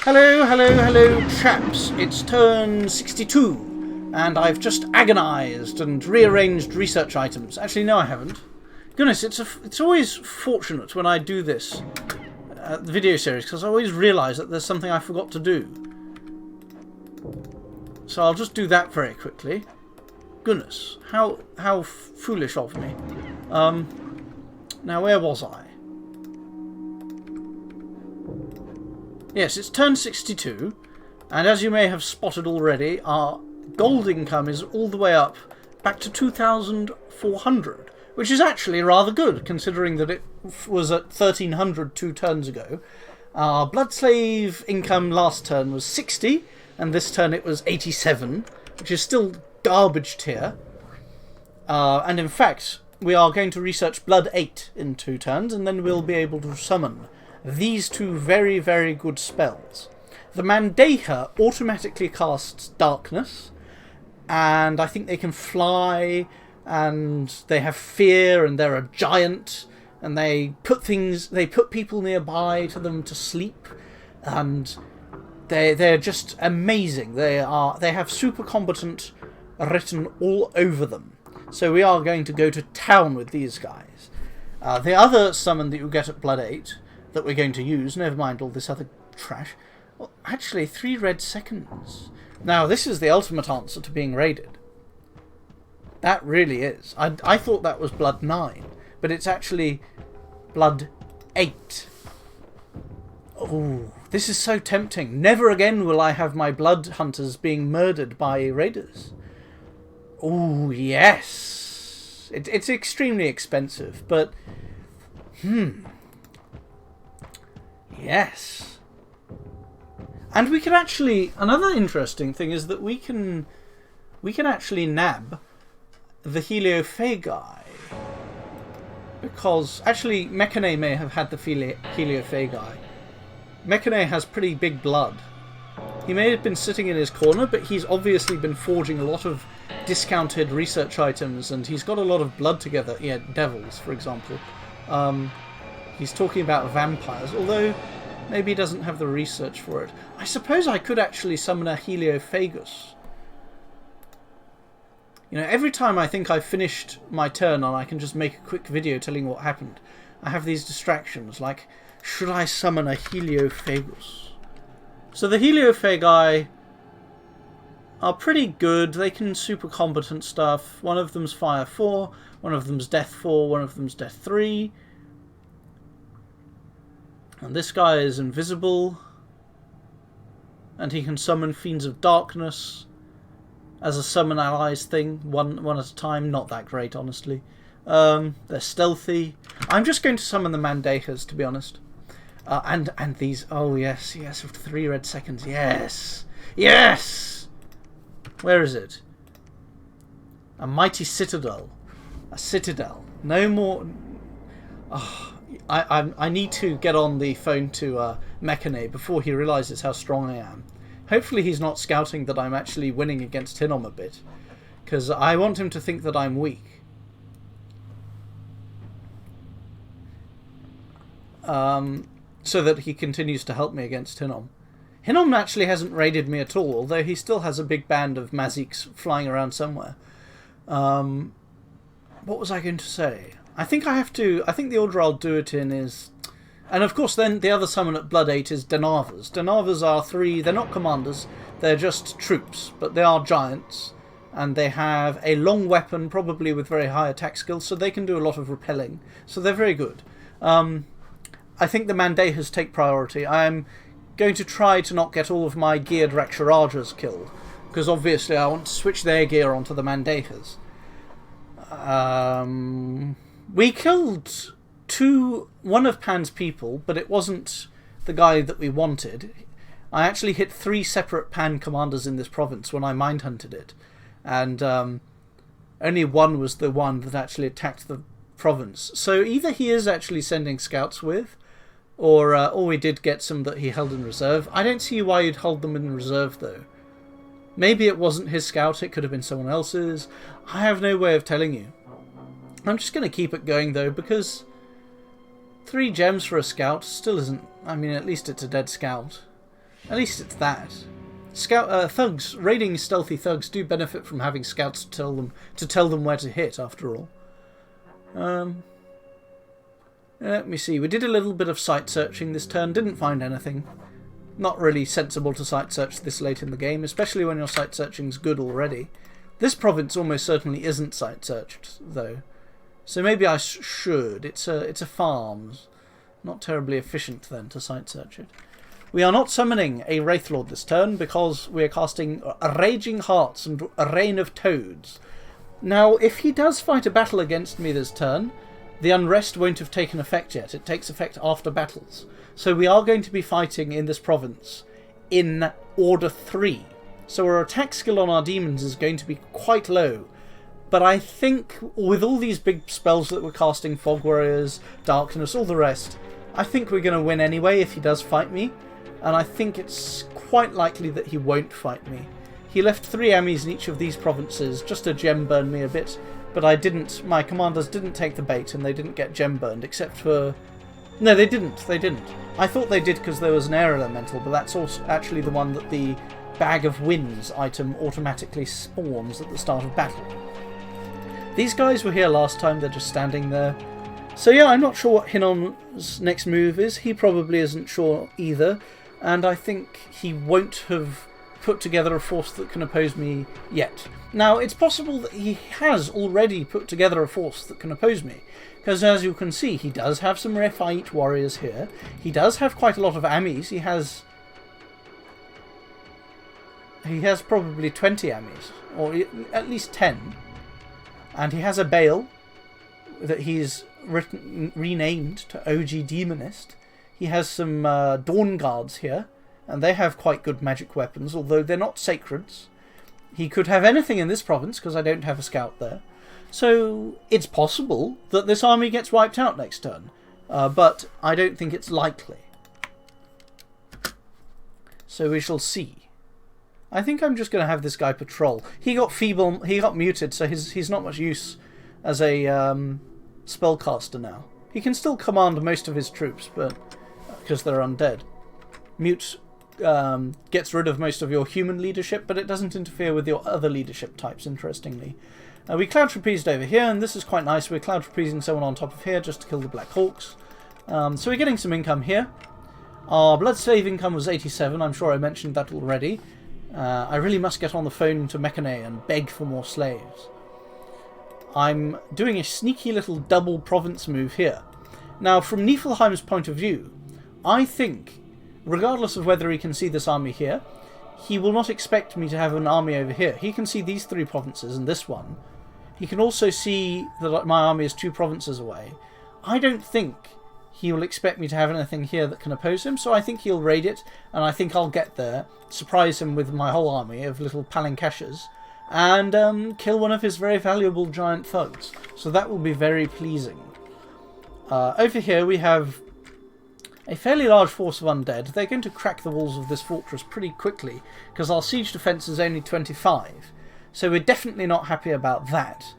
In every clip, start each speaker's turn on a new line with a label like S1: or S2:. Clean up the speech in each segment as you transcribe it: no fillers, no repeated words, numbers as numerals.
S1: Hello, hello, hello, chaps. It's turn 62, and I've just agonised and rearranged research items. Actually, no, I haven't. Goodness, it's always fortunate when I do this the video series, because I always realise that there's something I forgot to do. So I'll just do that very quickly. Goodness, how foolish of me. Now, where was I? Yes, it's turn 62, and as you may have spotted already, our gold income is all the way up back to 2,400, which is actually rather good, considering that it was at 1,300 2 turns ago. Our blood slave income last turn was 60, and this turn it was 87, which is still garbage tier. And in fact, we are going to research blood 8 in 2 turns, and then we'll be able to summon these 2 very, very good spells. The Mandeha automatically casts Darkness, and I think they can fly, and they have fear, and they're a giant, and they put people nearby to them to sleep, and they're just amazing. They have super competent written all over them. So we are going to go to town with these guys. The other summon that you get at blood 8 that we're going to use, never mind all this other trash. Well, actually, 3 red seconds. Now, this is the ultimate answer to being raided. That really is. I thought that was blood 9, but it's actually blood 8. Oh, this is so tempting. Never again will I have my blood hunters being murdered by raiders. Oh, yes. It's extremely expensive, but... Yes. And we can actually... Another interesting thing is that we can actually nab the Heliophagi. Because... Actually, Mekane may have had the Heliophagi. Mekane has pretty big blood. He may have been sitting in his corner, but he's obviously been forging a lot of discounted research items, and he's got a lot of blood together. Yeah, devils, for example. He's talking about vampires, although maybe he doesn't have the research for it. I suppose I could actually summon a Heliophagus. You know, every time I think I've finished my turn and I can just make a quick video telling what happened, I have these distractions, like, should I summon a Heliophagus? So the Heliophagi are pretty good. They can super competent stuff. One of them's fire 4, one of them's death 4, one of them's death 3. And this guy is invisible. And he can summon Fiends of Darkness as a summon allies thing, one at a time. Not that great, honestly. They're stealthy. I'm just going to summon the Mandehas, to be honest. And these... Oh, yes, 3 red seconds. Yes! Yes! Where is it? A mighty citadel. A citadel. No more... Oh, I need to get on the phone to Mekane before he realises how strong I am. Hopefully he's not scouting that I'm actually winning against Hinnom a bit, because I want him to think that I'm weak. So that he continues to help me against Hinnom. Hinnom actually hasn't raided me at all, although he still has a big band of Maziks flying around somewhere. What was I going to say? I think the order I'll do it in is... And of course then the other summon at Blood 8 is Denavas. Denavas are 3, they're not commanders, they're just troops, but they are giants. And they have a long weapon, probably with very high attack skills, so they can do a lot of repelling. So they're very good. I think the Mandehas take priority. I'm going to try to not get all of my geared Raksharajas killed, because obviously I want to switch their gear onto the Mandehas. We killed one of Pan's people, but it wasn't the guy that we wanted. I actually hit 3 separate Pan commanders in this province when I mind-hunted it, and only one was the one that actually attacked the province. So either he is actually sending scouts with, or we did get some that he held in reserve. I don't see why you'd hold them in reserve, though. Maybe it wasn't his scout, it could have been someone else's. I have no way of telling you. I'm just going to keep it going, though, because 3 gems for a scout still isn't... I mean, at least it's a dead scout. At least it's that. Thugs, raiding stealthy thugs do benefit from having scouts to tell them where to hit, after all. Let me see. We did a little bit of site searching this turn. Didn't find anything. Not really sensible to site search this late in the game, especially when your site searching's good already. This province almost certainly isn't site searched, though. So maybe I should. It's a farm. Not terribly efficient, then, to site search it. We are not summoning a Wraithlord this turn because we are casting Raging Hearts and a Rain of Toads. Now, if he does fight a battle against me this turn, the Unrest won't have taken effect yet. It takes effect after battles. So we are going to be fighting in this province in Order 3. So our attack skill on our demons is going to be quite low. But I think with all these big spells that we're casting, Fog Warriors, Darkness, all the rest, I think we're going to win anyway if he does fight me. And I think it's quite likely that he won't fight me. He left 3 armies in each of these provinces just to gem burn me a bit. But I didn't. My commanders didn't take the bait, and they didn't get gem burned, except for... No, they didn't. They didn't. I thought they did because there was an air elemental, but that's also actually the one that the Bag of Winds item automatically spawns at the start of battle. These guys were here last time. They're just standing there. So yeah, I'm not sure what Hinon's next move is. He probably isn't sure either, and I think he won't have put together a force that can oppose me yet. Now, it's possible that he has already put together a force that can oppose me, because as you can see, he does have some Refaite warriors here. He does have quite a lot of armies. He has probably 20 armies, or at least 10. And he has a Bale that he's renamed to OG Demonist. He has some Dawn Guards here, and they have quite good magic weapons, although they're not sacreds. He could have anything in this province, because I don't have a scout there. So it's possible that this army gets wiped out next turn, but I don't think it's likely. So we shall see. I think I'm just going to have this guy patrol. He got muted, so he's not much use as a spellcaster now. He can still command most of his troops, but because they're undead. Mute gets rid of most of your human leadership, but it doesn't interfere with your other leadership types, interestingly. We cloud trapezed over here, and this is quite nice. We're cloud trapezing someone on top of here just to kill the Black Hawks. So we're getting some income here. Our blood slave income was 87. I'm sure I mentioned that already. I really must get on the phone to Mechane and beg for more slaves. I'm doing a sneaky little double province move here. Now, from Niflheim's point of view, I think, regardless of whether he can see this army here, he will not expect me to have an army over here. He can see these 3 provinces and this one. He can also see that my army is 2 provinces away. I don't think he will expect me to have anything here that can oppose him, so I think he'll raid it, and I think I'll get there, surprise him with my whole army of little palinkashas, and kill one of his very valuable giant thugs. So that will be very pleasing. Over here we have a fairly large force of undead. They're going to crack the walls of this fortress pretty quickly, because our siege defense is only 25. So we're definitely not happy about that.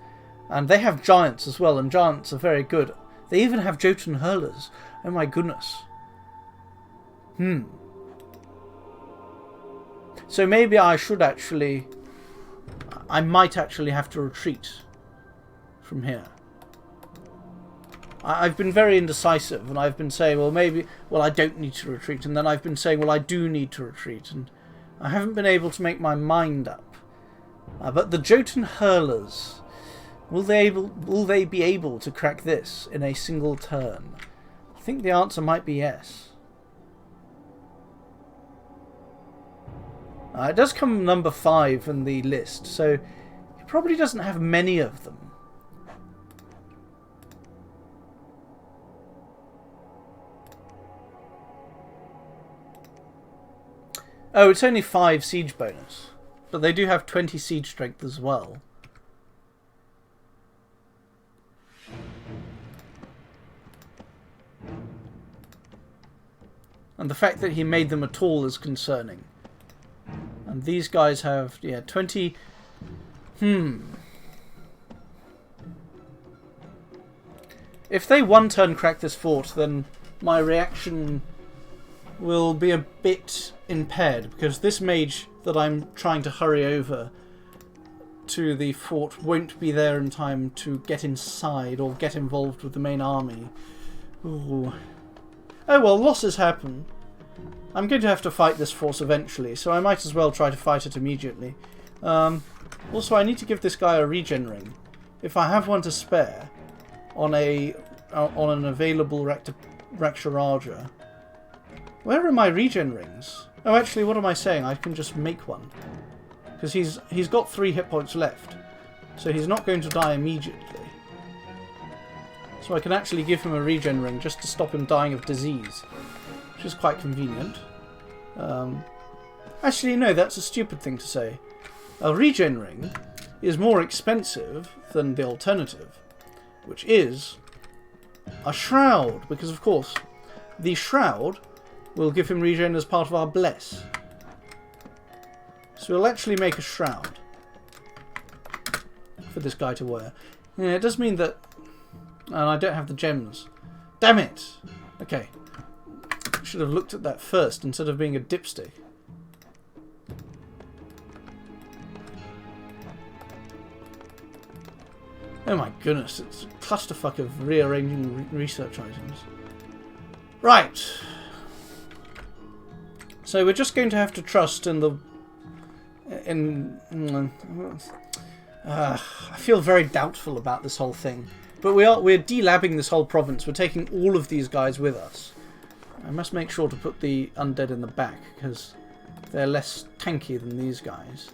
S1: And they have giants as well, and giants are very good. They even have Jotun hurlers. Oh my goodness. So maybe I should actually... I might actually have to retreat from here. I've been very indecisive, and I've been saying, well, I don't need to retreat, and then I've been saying, well, I do need to retreat, and I haven't been able to make my mind up. But the Jotun hurlers, will they be able to crack this in a single turn? I think the answer might be yes. It does come number 5 in the list, so he probably doesn't have many of them. Oh, it's only 5 siege bonus, but they do have 20 siege strength as well. And the fact that he made them at all is concerning. And these guys have, 20... If they one-turn crack this fort, then my reaction will be a bit impaired, because this mage that I'm trying to hurry over to the fort won't be there in time to get inside or get involved with the main army. Ooh. Oh well, losses happen. I'm going to have to fight this force eventually, so I might as well try to fight it immediately. Also, I need to give this guy a regen ring, if I have one to spare, on an available Raksharaja. Where are my regen rings? Oh, actually, what am I saying? I can just make one. Because he's got 3 hit points left. So he's not going to die immediately. So I can actually give him a regen ring just to stop him dying of disease. Which is quite convenient. Actually, no, that's a stupid thing to say. A regen ring is more expensive than the alternative. Which is a shroud. Because, of course, the shroud will give him regen as part of our bless. So we'll actually make a shroud for this guy to wear. Yeah, it does mean that... And I don't have the gems. Damn it! Okay. Should have looked at that first instead of being a dipstick. Oh my goodness, it's a clusterfuck of rearranging research items. Right. So we're just going to have to trust in the... I feel very doubtful about this whole thing. But we're delabbing this whole province. We're taking all of these guys with us. I must make sure to put the undead in the back, because they're less tanky than these guys.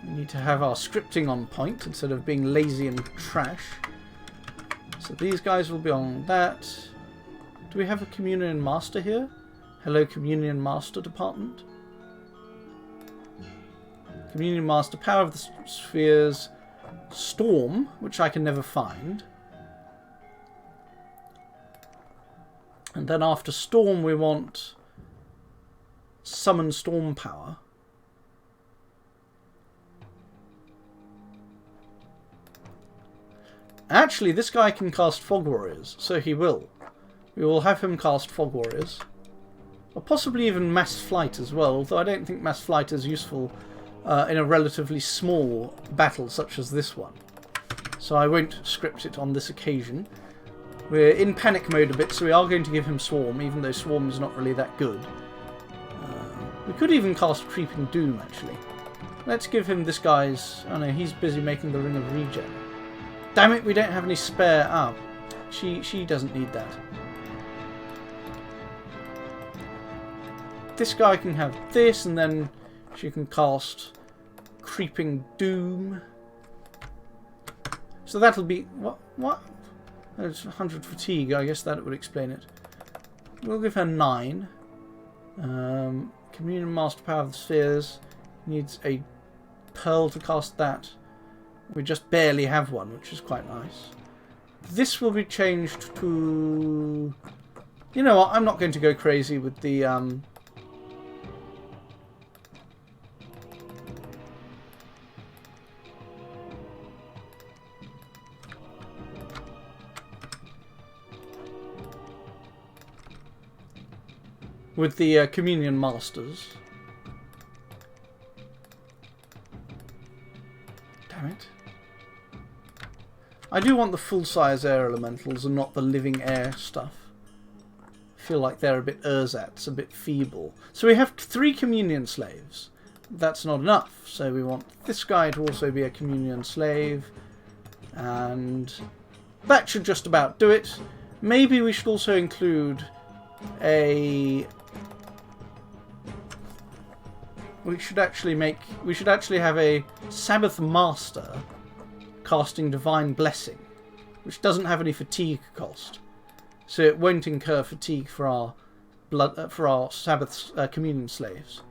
S1: We need to have our scripting on point instead of being lazy and trash. So these guys will be on that. Do we have a Communion Master here? Hello, Communion Master Department. Communion Master, Power of the Spheres, Storm, which I can never find. And then after Storm we want Summon Storm Power. Actually, this guy can cast Fog Warriors, so he will. We will have him cast Fog Warriors. Or possibly even Mass Flight as well, although I don't think Mass Flight is useful in a relatively small battle such as this one. So I won't script it on this occasion. We're in panic mode a bit, so we are going to give him Swarm, even though Swarm is not really that good. We could even cast Creeping Doom, actually. Let's give him this guy's... Oh no, he's busy making the Ring of Regen. Damn it, we don't have any spare... Ah, she doesn't need that. This guy can have this, and then she can cast Creeping Doom. So that'll be... What? It's 100 fatigue. I guess that would explain it. We'll give her 9. Communion Master, Power of the Spheres. Needs a pearl to cast that. We just barely have one, which is quite nice. This will be changed to... You know what? I'm not going to go crazy with the... with the Communion Masters. Damn it. I do want the full-size air elementals and not the living air stuff. I feel like they're a bit ersatz, a bit feeble. So we have 3 Communion Slaves. That's not enough, so we want this guy to also be a Communion Slave. And that should just about do it. Maybe we should also include a... We should actually have a Sabbath Master casting Divine Blessing, which doesn't have any fatigue cost, so it won't incur fatigue for our Sabbath Communion Slaves,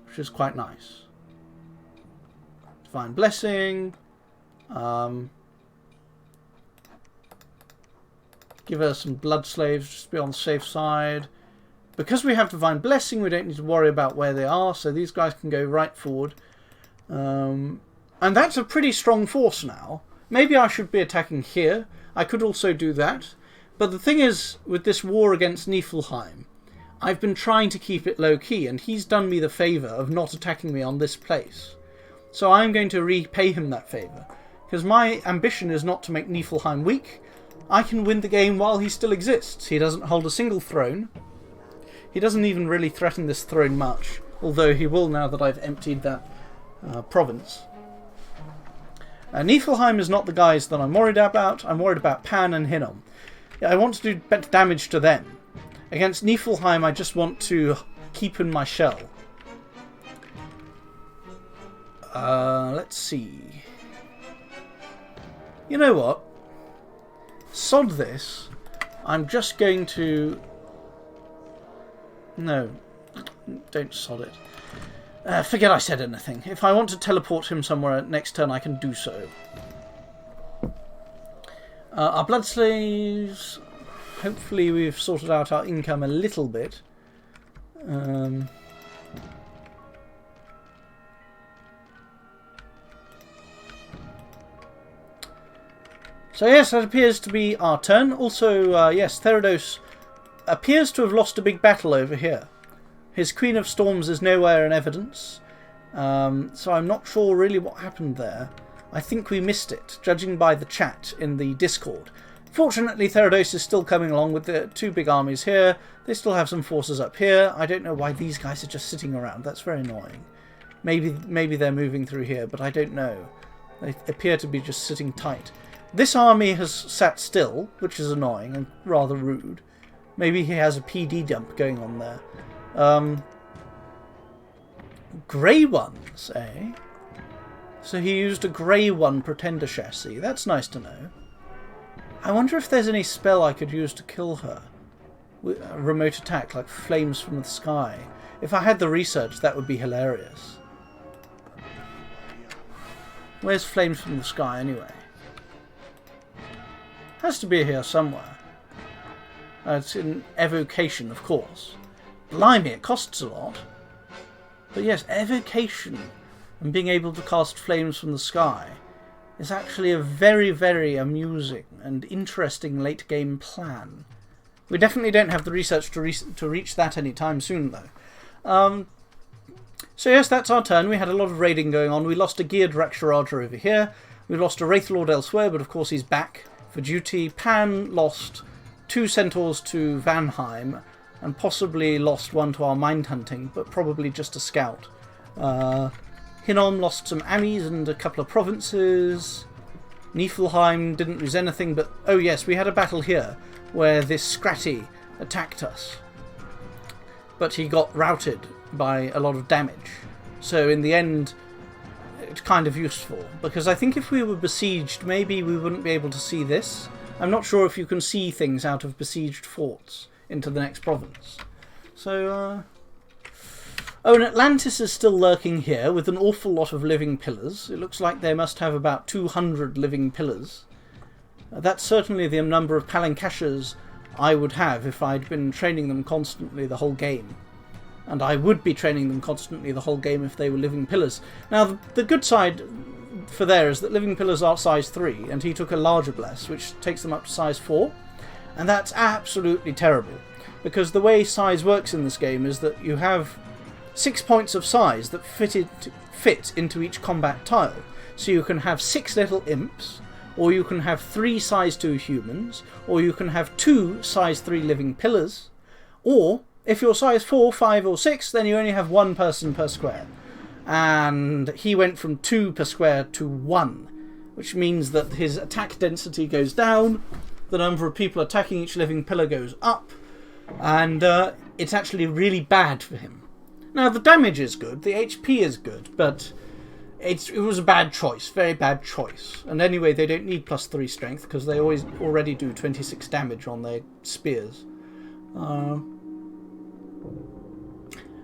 S1: which is quite nice. Divine Blessing. Give her some Blood Slaves just to be on the safe side. Because we have Divine Blessing, we don't need to worry about where they are, so these guys can go right forward. And that's a pretty strong force now. Maybe I should be attacking here. I could also do that. But the thing is, with this war against Niflheim, I've been trying to keep it low-key, and he's done me the favour of not attacking me on this place. So I'm going to repay him that favour, because my ambition is not to make Niflheim weak. I can win the game while he still exists. He doesn't hold a single throne. He doesn't even really threaten this throne much, although he will now that I've emptied that province. Niflheim is not the guys that I'm worried about. I'm worried about Pan and Hinnom. I want to do better damage to them. Against Niflheim, I just want to keep in my shell. Let's see. You know what? Sod this. I'm just going to... No. Don't sod it. Forget I said anything. If I want to teleport him somewhere next turn, I can do so. Our blood slaves... Hopefully we've sorted out our income a little bit. So yes, that appears to be our turn. Also, yes, Theridos appears to have lost a big battle over here. His Queen of Storms is nowhere in evidence. So I'm not sure really what happened there. I think we missed it, judging by the chat in the Discord. Fortunately, Theridos is still coming along with the two big armies here. They still have some forces up here. I don't know why these guys are just sitting around. That's very annoying. Maybe they're moving through here, but I don't know. They appear to be just sitting tight. This army has sat still, which is annoying and rather rude. Maybe he has a PD dump going on there. Grey ones, eh? So he used a grey one pretender chassis. That's nice to know. I wonder if there's any spell I could use to kill her. A remote attack, like flames from the sky. If I had the research, that would be hilarious. Where's flames from the sky, anyway? Has to be here somewhere. It's in evocation, of course. Blimey, it costs a lot. But yes, evocation and being able to cast flames from the sky is actually a very, very amusing and interesting late-game plan. We definitely don't have the research to reach that anytime soon, though. So yes, that's our turn. We had a lot of raiding going on. We lost a geared Raksharaja over here. We lost a Wraithlord elsewhere, but of course he's back for duty. Pan lost 2 centaurs to Vanheim, and possibly lost 1 to our mind hunting, but probably just a scout. Hinnom lost some Amis and a couple of provinces. Niflheim didn't lose anything, but... Oh yes, we had a battle here where this Scratty attacked us. But he got routed by a lot of damage. So in the end, it's kind of useful. Because I think if we were besieged, maybe we wouldn't be able to see this. I'm not sure if you can see things out of besieged forts into the next province. So, Oh, and Atlantis is still lurking here with an awful lot of living pillars. It looks like they must have about 200 living pillars. That's certainly the number of palankashas I would have if I'd been training them constantly the whole game. And I would be training them constantly the whole game if they were living pillars. Now, the good side for there is that living pillars are size 3, and he took a larger bless, which takes them up to size 4. And that's absolutely terrible, because the way size works in this game is that you have 6 points of size that fit into each combat tile. So you can have 6 little imps, or you can have 3 size 2 humans, or you can have 2 size 3 living pillars, or if you're size 4, 5 or 6, then you only have 1 person per square. And he went from 2 per square to 1, which means that his attack density goes down, the number of people attacking each living pillar goes up, and it's actually really bad for him. Now, the damage is good, the HP is good, but it was a bad choice, very bad choice. And anyway, they don't need +3 strength, because they already do 26 damage on their spears.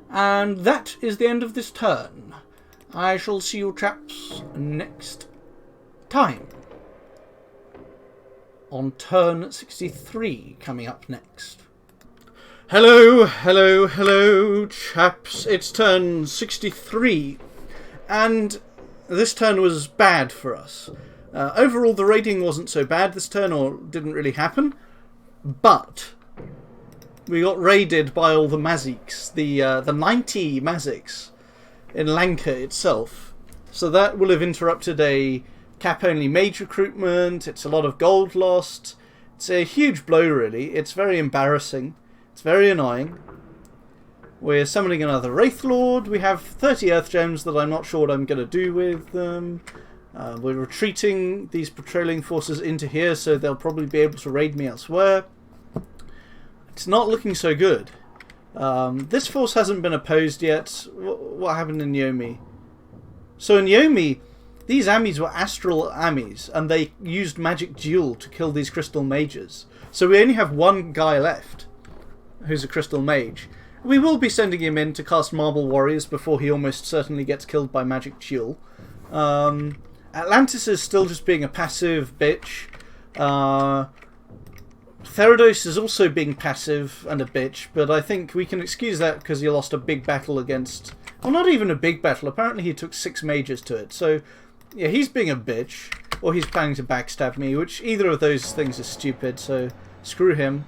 S1: And that is the end of this turn. I shall see you chaps next time. On turn 63, coming up next. Hello, hello, hello, chaps. It's turn 63, and this turn was bad for us. Overall, the raiding wasn't so bad this turn, or didn't really happen. But we got raided by all the Maziks, the 90 Maziks in Lanka itself. So that will have interrupted a cap-only mage recruitment. It's a lot of gold lost. It's a huge blow, really. It's very embarrassing. It's very annoying. We're summoning another Wraith Lord. We have 30 Earth Gems that I'm not sure what I'm going to do with them. We're retreating these patrolling forces into here, so they'll probably be able to raid me elsewhere. It's not looking so good. This force hasn't been opposed yet. What happened in Yomi? So in Yomi, these Amis were astral Amis, and they used magic duel to kill these crystal mages. So we only have one guy left, who's a crystal mage. We will be sending him in to cast Marble Warriors before he almost certainly gets killed by magic duel. Atlantis is still just being a passive bitch. Therados is also being passive and a bitch, but I think we can excuse that because he lost a big battle against... Well, not even a big battle. Apparently he took 6 mages to it. So, yeah, he's being a bitch. Or he's planning to backstab me, which either of those things is stupid, so screw him.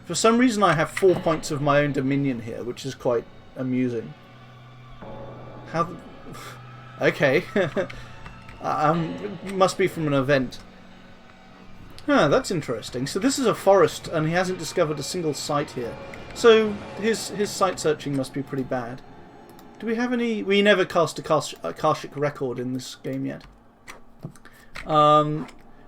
S1: For some reason I have 4 points of my own dominion here, which is quite amusing. How... Okay. Must be from an event. Ah, that's interesting. So this is a forest, and he hasn't discovered a single site here. So his site searching must be pretty bad. Do we have any... We never cast a Karshik record in this game yet.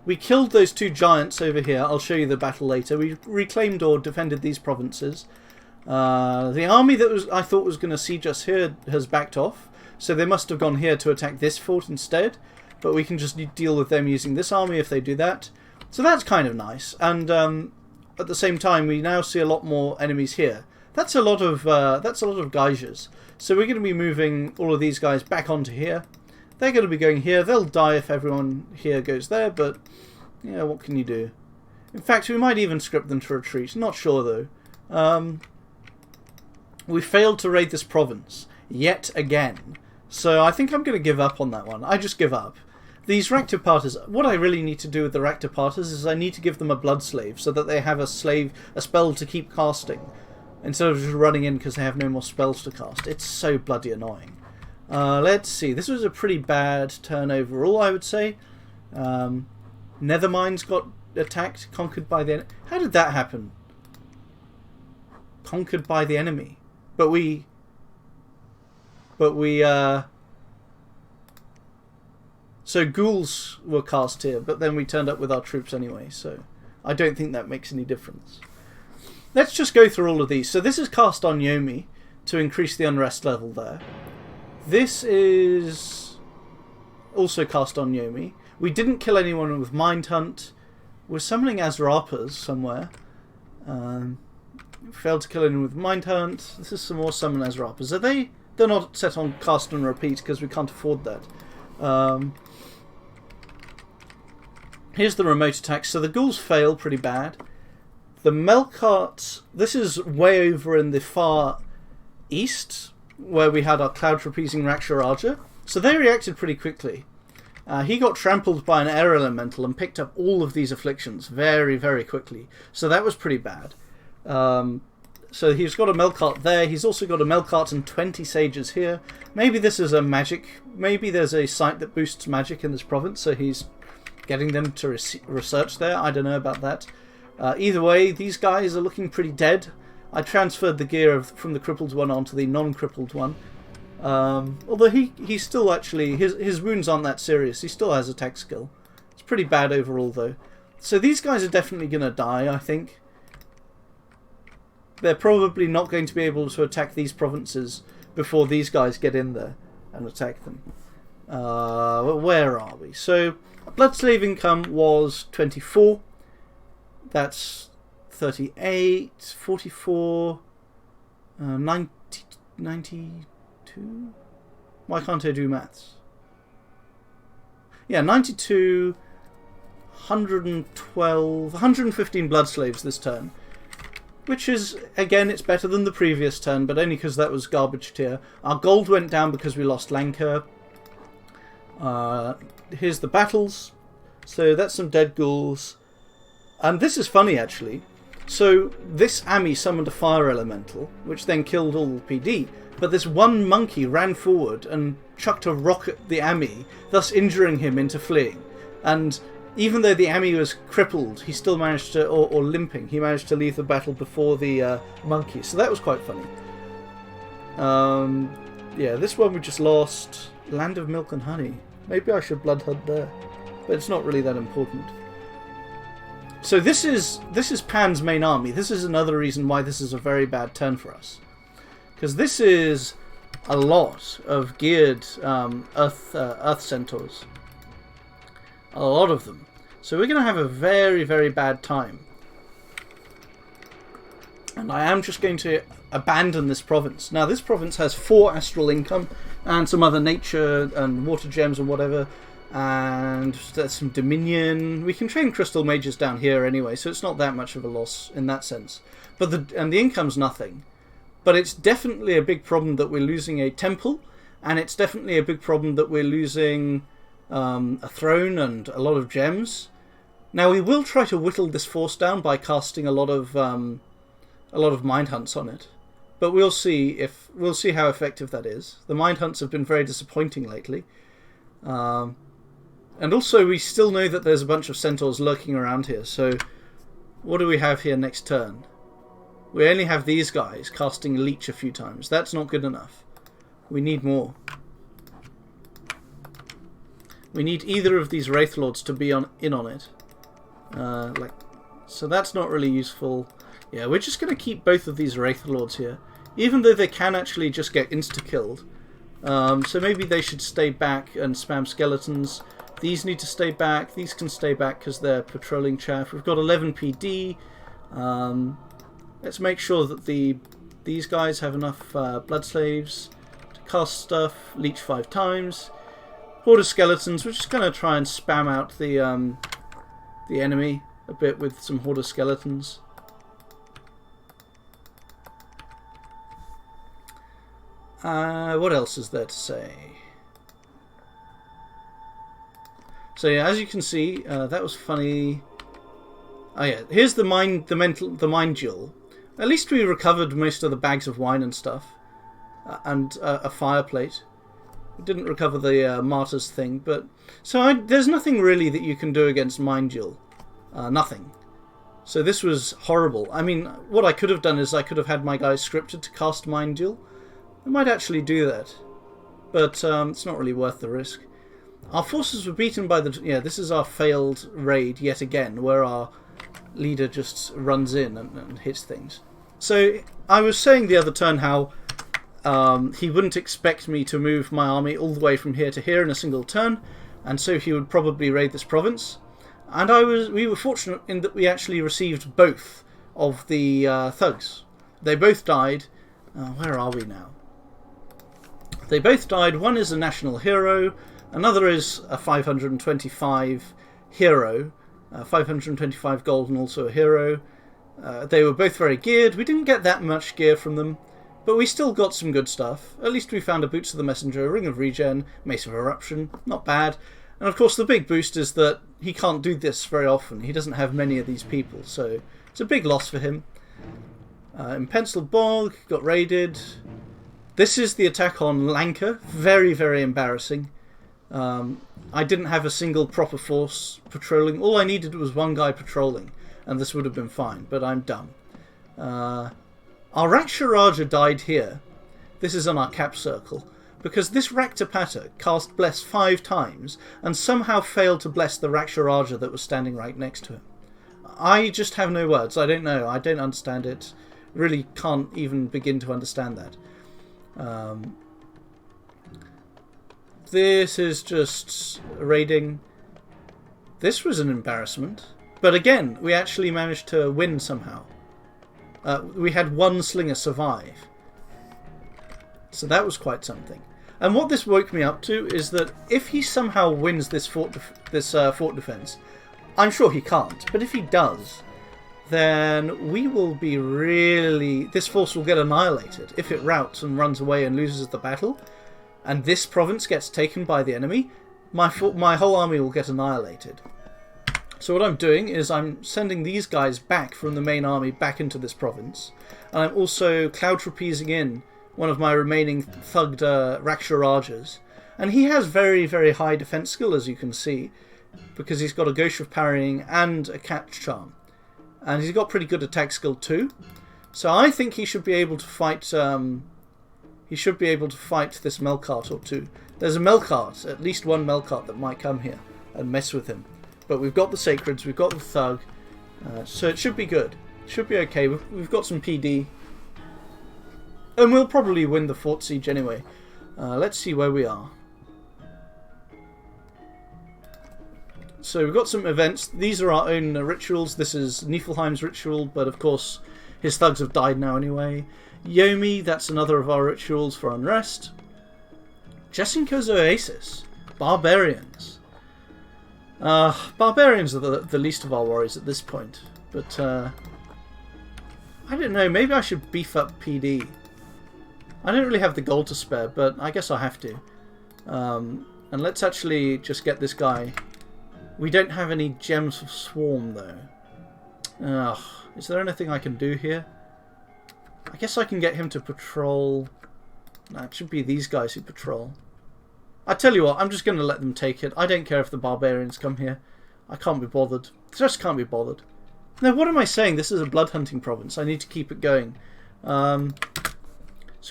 S1: We killed those 2 giants over here. I'll show you the battle later. We reclaimed or defended these provinces. The army that I thought was going to siege us here has backed off. So they must have gone here to attack this fort instead. But we can just deal with them using this army if they do that. So that's kind of nice. And at the same time, we now see a lot more enemies here. That's a lot of geishas. So we're going to be moving all of these guys back onto here. They're going to be going here. They'll die if everyone here goes there, but yeah, what can you do? In fact, we might even script them to retreat. Not sure though. We failed to raid this province yet again, so I think I'm going to give up on that one. I just give up. These Raktapatas, what I really need to do with the Raktapatas is I need to give them a blood slave so that they have a spell to keep casting instead of just running in because they have no more spells to cast. It's so bloody annoying. Let's see. This was a pretty bad turn overall, I would say. Nethermines got attacked, conquered by the enemy. How did that happen? Conquered by the enemy. But we... So ghouls were cast here, but then we turned up with our troops anyway, so I don't think that makes any difference. Let's just go through all of these. So this is cast on Yomi to increase the unrest level there. This is also cast on Yomi. We didn't kill anyone with Mind Hunt. We're summoning Azrapas somewhere. Failed to kill anyone with Mind Hunt. This is some more summon Azrapas. Are they? They're not set on cast and repeat because we can't afford that. Here's the remote attack. So the ghouls fail pretty bad. The Melkarts, this is way over in the far east, where we had our cloud trapezing Raksharaja. So they reacted pretty quickly. He got trampled by an air elemental and picked up all of these afflictions very, very quickly. So that was pretty bad. So he's got a Melkart there. He's also got a Melkart and 20 sages here. Maybe this is a magic... Maybe there's a site that boosts magic in this province, so he's getting them to research there. I don't know about that. Either way, these guys are looking pretty dead. I transferred the gear from the crippled one onto the non-crippled one. Although he's still actually... His wounds aren't that serious. He still has attack skill. It's pretty bad overall, though. So these guys are definitely going to die, I think. They're probably not going to be able to attack these provinces before these guys get in there and attack them. Where are we? So, blood slave income was 24. That's 38, 44, 90, 92? Why can't I do maths? Yeah, 92, 112, 115 blood slaves this turn. Which is, again, it's better than the previous turn, but only because that was garbage tier. Our gold went down because we lost Lanka. Here's the battles. So that's some dead ghouls. And this is funny, actually. So this Ami summoned a fire elemental, which then killed all the PD. But this one monkey ran forward and chucked a rock at the Ami, thus injuring him into fleeing. And even though the Ami was crippled, he still managed to, or limping, he managed to leave the battle before the monkey. So that was quite funny. Yeah, this one we just lost. Land of Milk and Honey. Maybe I should blood hunt there, but it's not really that important. So this is Pan's main army. This is another reason why this is a very bad turn for us, because this is a lot of geared Earth Centaurs. A lot of them. So we're going to have a very, very bad time. And I am just going to abandon this province. Now, this province has 4 astral income and some other nature and water gems and whatever. And there's some dominion. We can train crystal mages down here anyway, so it's not that much of a loss in that sense. But the income's nothing. But it's definitely a big problem that we're losing a temple, and it's definitely a big problem that we're losing a throne and a lot of gems. Now we will try to whittle this force down by casting a lot of mind hunts on it, but we'll see how effective that is. The mind hunts have been very disappointing lately, and also we still know that there's a bunch of centaurs lurking around here. So what do we have here next turn? We only have these guys casting leech a few times. That's not good enough. We need more. We need either of these Wraith Lords to be in on it. So that's not really useful. Yeah, we're just going to keep both of these Wraith Lords here, even though they can actually just get insta-killed. So maybe they should stay back and spam skeletons. These need to stay back. These can stay back because they're patrolling chaff. We've got 11 PD. Let's make sure that these guys have enough blood slaves to cast stuff, leech 5 times. Horde of skeletons. We're just going to try and spam out the enemy a bit with some Horde of skeletons. What else is there to say? So yeah, as you can see, that was funny. Oh yeah, here's the mind jewel. At least we recovered most of the bags of wine and stuff, and a fireplate. We didn't recover the martyrs thing, but there's nothing really that you can do against mind jewel. Nothing. So this was horrible. I mean, what I could have done is I could have had my guys scripted to cast mind jewel. I might actually do that, but it's not really worth the risk. Our forces were beaten by this is our failed raid yet again, where our leader just runs in and hits things. So I was saying the other turn how he wouldn't expect me to move my army all the way from here to here in a single turn, and so he would probably raid this province. And we were fortunate in that we actually received both of the thugs. They both died. Where are we now? They both died. One is a national hero. Another is a 525 hero. 525 gold and also a hero. They were both very geared. We didn't get that much gear from them, but we still got some good stuff. At least we found a Boots of the Messenger, a Ring of Regen, Mace of Eruption. Not bad. And of course the big boost is that he can't do this very often. He doesn't have many of these people, so it's a big loss for him. In Pencil Bog, got raided. This is the attack on Lanka. Very, very embarrassing. I didn't have a single proper force patrolling. All I needed was one guy patrolling, and this would have been fine, but I'm dumb. Our Raksharaja died here. This is on our cap circle, because this Raktapata cast Bless 5 times, and somehow failed to bless the Raksharaja that was standing right next to him. I just have no words. I don't know. I don't understand it. Really can't even begin to understand that. This is just raiding. This was an embarrassment. But again, we actually managed to win somehow. We had one slinger survive. So that was quite something. And what this woke me up to is that if he somehow wins this fort defense, I'm sure he can't, but if he does, then we will be this force will get annihilated if it routs and runs away and loses the battle, and this province gets taken by the enemy. My whole army will get annihilated. So what I'm doing is I'm sending these guys back from the main army back into this province. And I'm also cloud trapezing in one of my remaining thugged Raksharajas. And he has very, very high defense skill, as you can see, because he's got a Ghost of Parrying and a Catch Charm. And he's got pretty good attack skill too. So I think he should be able to fight this Melkart or two. There's a Melkart, at least one Melkart that might come here and mess with him. But we've got the Sacreds, we've got the Thug, so it should be good. It should be okay. We've got some PD. And we'll probably win the Fort Siege anyway. Let's see where we are. So we've got some events. These are our own rituals. This is Niflheim's ritual, but of course his thugs have died now anyway. Yomi, that's another of our rituals for unrest. Jesenko's Oasis. Barbarians. Barbarians are the least of our worries at this point. But, I don't know, maybe I should beef up PD. I don't really have the gold to spare, but I guess I have to. And let's actually just get this guy. We don't have any gems of swarm, though. Is there anything I can do here? I guess I can get him to patrol. No, it should be these guys who patrol. I tell you what, I'm just going to let them take it. I don't care if the barbarians come here. I can't be bothered. Just can't be bothered. Now, what am I saying? This is a blood hunting province. I need to keep it going. So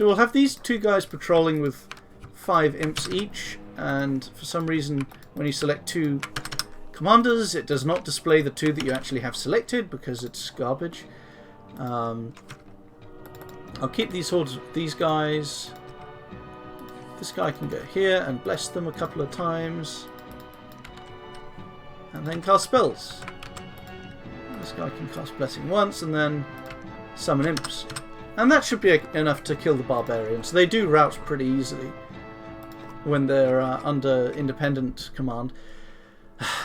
S1: we'll have these two guys patrolling with 5 imps each. And for some reason, when you select 2 commanders, it does not display the 2 that you actually have selected because it's garbage. I'll keep these hordes, these guys. This guy can go here and bless them a couple of times. And then cast spells. This guy can cast Blessing once and then summon imps. And that should be enough to kill the barbarians. They do rout pretty easily when they're under independent command.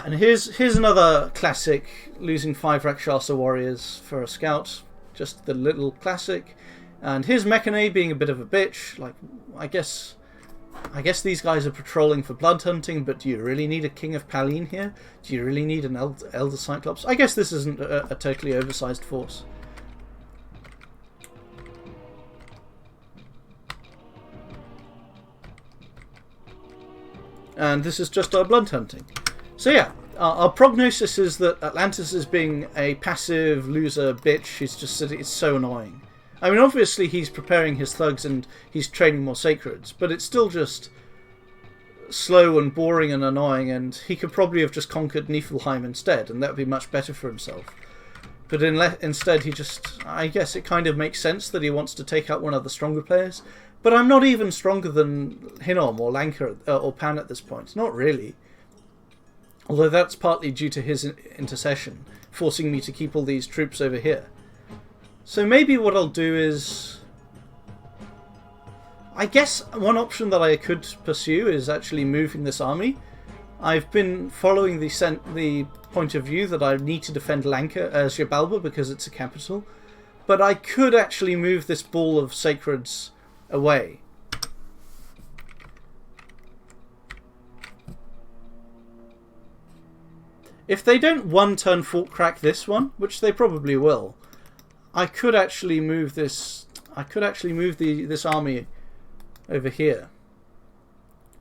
S1: And here's another classic, losing 5 Rakshasa warriors for a scout. Just the little classic. And here's Mechane being a bit of a bitch. Like, I guess these guys are patrolling for blood hunting, but do you really need a King of Paline here? Do you really need an Elder Cyclops? I guess this isn't a totally oversized force. And this is just our blood hunting. So yeah, our prognosis is that Atlantis is being a passive loser bitch. She's just sitting. It's so annoying. I mean, obviously he's preparing his thugs and he's training more sacreds, but it's still just slow and boring and annoying, and he could probably have just conquered Niflheim instead, and that would be much better for himself. But instead he just... I guess it kind of makes sense that he wants to take out one of the stronger players, but I'm not even stronger than Hinnom or Lanka or Pan at this point. Not really. Although that's partly due to his intercession, forcing me to keep all these troops over here. So maybe what I'll do is... I guess one option that I could pursue is actually moving this army. I've been following the point of view that I need to defend Lanka, Xibalba, because it's a capital. But I could actually move this ball of sacreds away. If they don't one-turn fort crack this one, which they probably will, I could actually move this. I could actually move this army over here.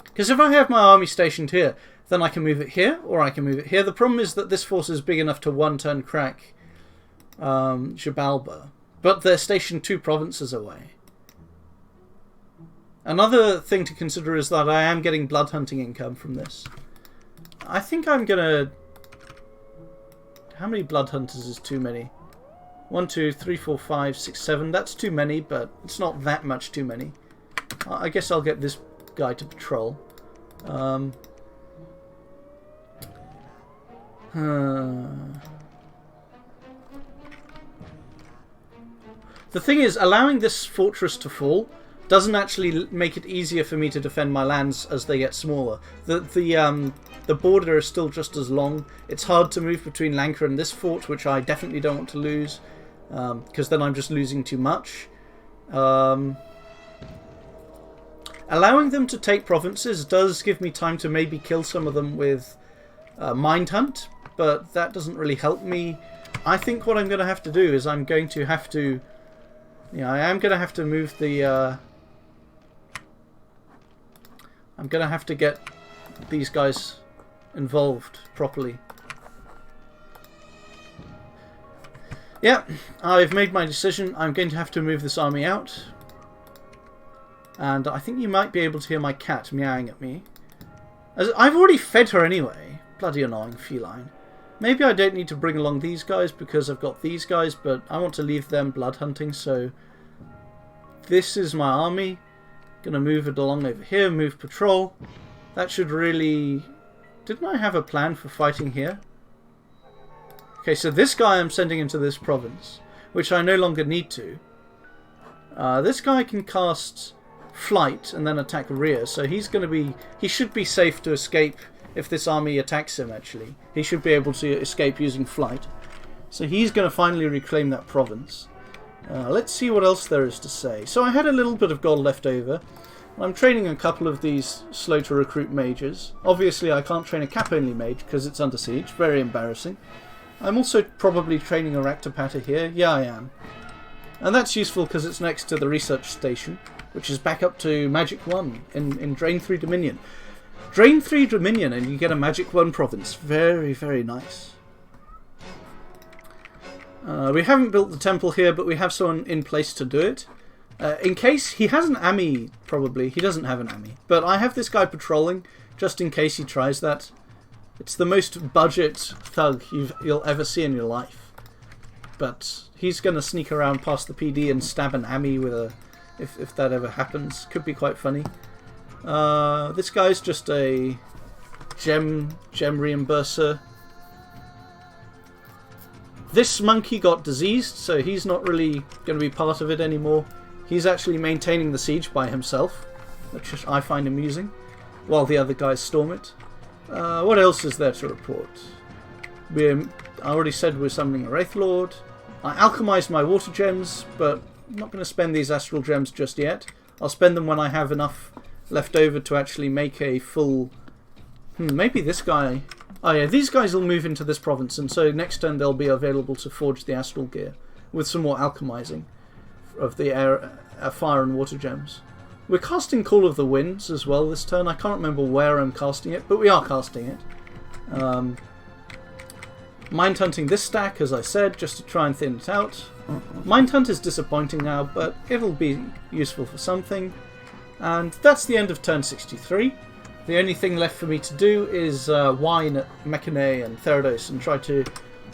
S1: Because if I have my army stationed here, then I can move it here, or I can move it here. The problem is that this force is big enough to one-turn crack Xibalba, but they're stationed 2 provinces away. Another thing to consider is that I am getting blood hunting income from this. I think I'm gonna... How many blood hunters is too many? 1, 2, 3, 4, 5, 6, 7. That's too many, but it's not that much too many. I guess I'll get this guy to patrol. The thing is, allowing this fortress to fall doesn't actually make it easier for me to defend my lands as they get smaller. The border is still just as long. It's hard to move between Lanka and this fort, which I definitely don't want to lose, because then I'm just losing too much. Allowing them to take provinces does give me time to maybe kill some of them with Mind Hunt, but that doesn't really help me. I think what I'm going to have to do is I'm going to have to... Yeah, I am going to have to move the... I'm going to have to get these guys involved properly. Yeah, I've made my decision. I'm going to have to move this army out. And I think you might be able to hear my cat meowing at me. I've already fed her anyway. Bloody annoying feline. Maybe I don't need to bring along these guys because I've got these guys, but I want to leave them blood hunting, so... This is my army. Gonna move it along over here, move patrol. That should really... Didn't I have a plan for fighting here? Okay, so this guy I'm sending into this province, which I no longer need to. This guy can cast flight and then attack rear, so he's going to be... He should be safe to escape if this army attacks him, actually. He should be able to escape using flight. So he's going to finally reclaim that province. Let's see what else there is to say. So I had a little bit of gold left over. I'm training a couple of these slow to recruit mages. Obviously I can't train a cap-only mage because it's under siege. Very embarrassing. I'm also probably training a Raktapater here. Yeah, I am. And that's useful because it's next to the research station, which is back up to Magic 1 in Drain 3 Dominion. Drain 3 Dominion and you get a Magic 1 province. Very, very nice. We haven't built the temple here, but we have someone in place to do it. In case he has an AMI, probably. He doesn't have an AMI. But I have this guy patrolling, just in case he tries that. It's the most budget thug you'll ever see in your life. But he's going to sneak around past the PD and stab an AMI with a... If that ever happens. Could be quite funny. This guy's just a gem reimburser. This monkey got diseased, so he's not really going to be part of it anymore. He's actually maintaining the siege by himself, which I find amusing, while the other guys storm it. What else is there to report? I already said we're summoning a Wraith Lord. I alchemized my water gems, but I'm not going to spend these astral gems just yet. I'll spend them when I have enough left over to actually make a full... maybe this guy... Oh yeah, these guys will move into this province, and so next turn they'll be available to forge the astral gear with some more alchemizing of the air, fire and water gems. We're casting Call of the Winds as well this turn. I can't remember where I'm casting it, but we are casting it. Mind Hunting this stack, as I said, just to try and thin it out. Mind Hunt is disappointing now, but it'll be useful for something. And that's the end of turn 63. The only thing left for me to do is whine at Mechane and Therados and try to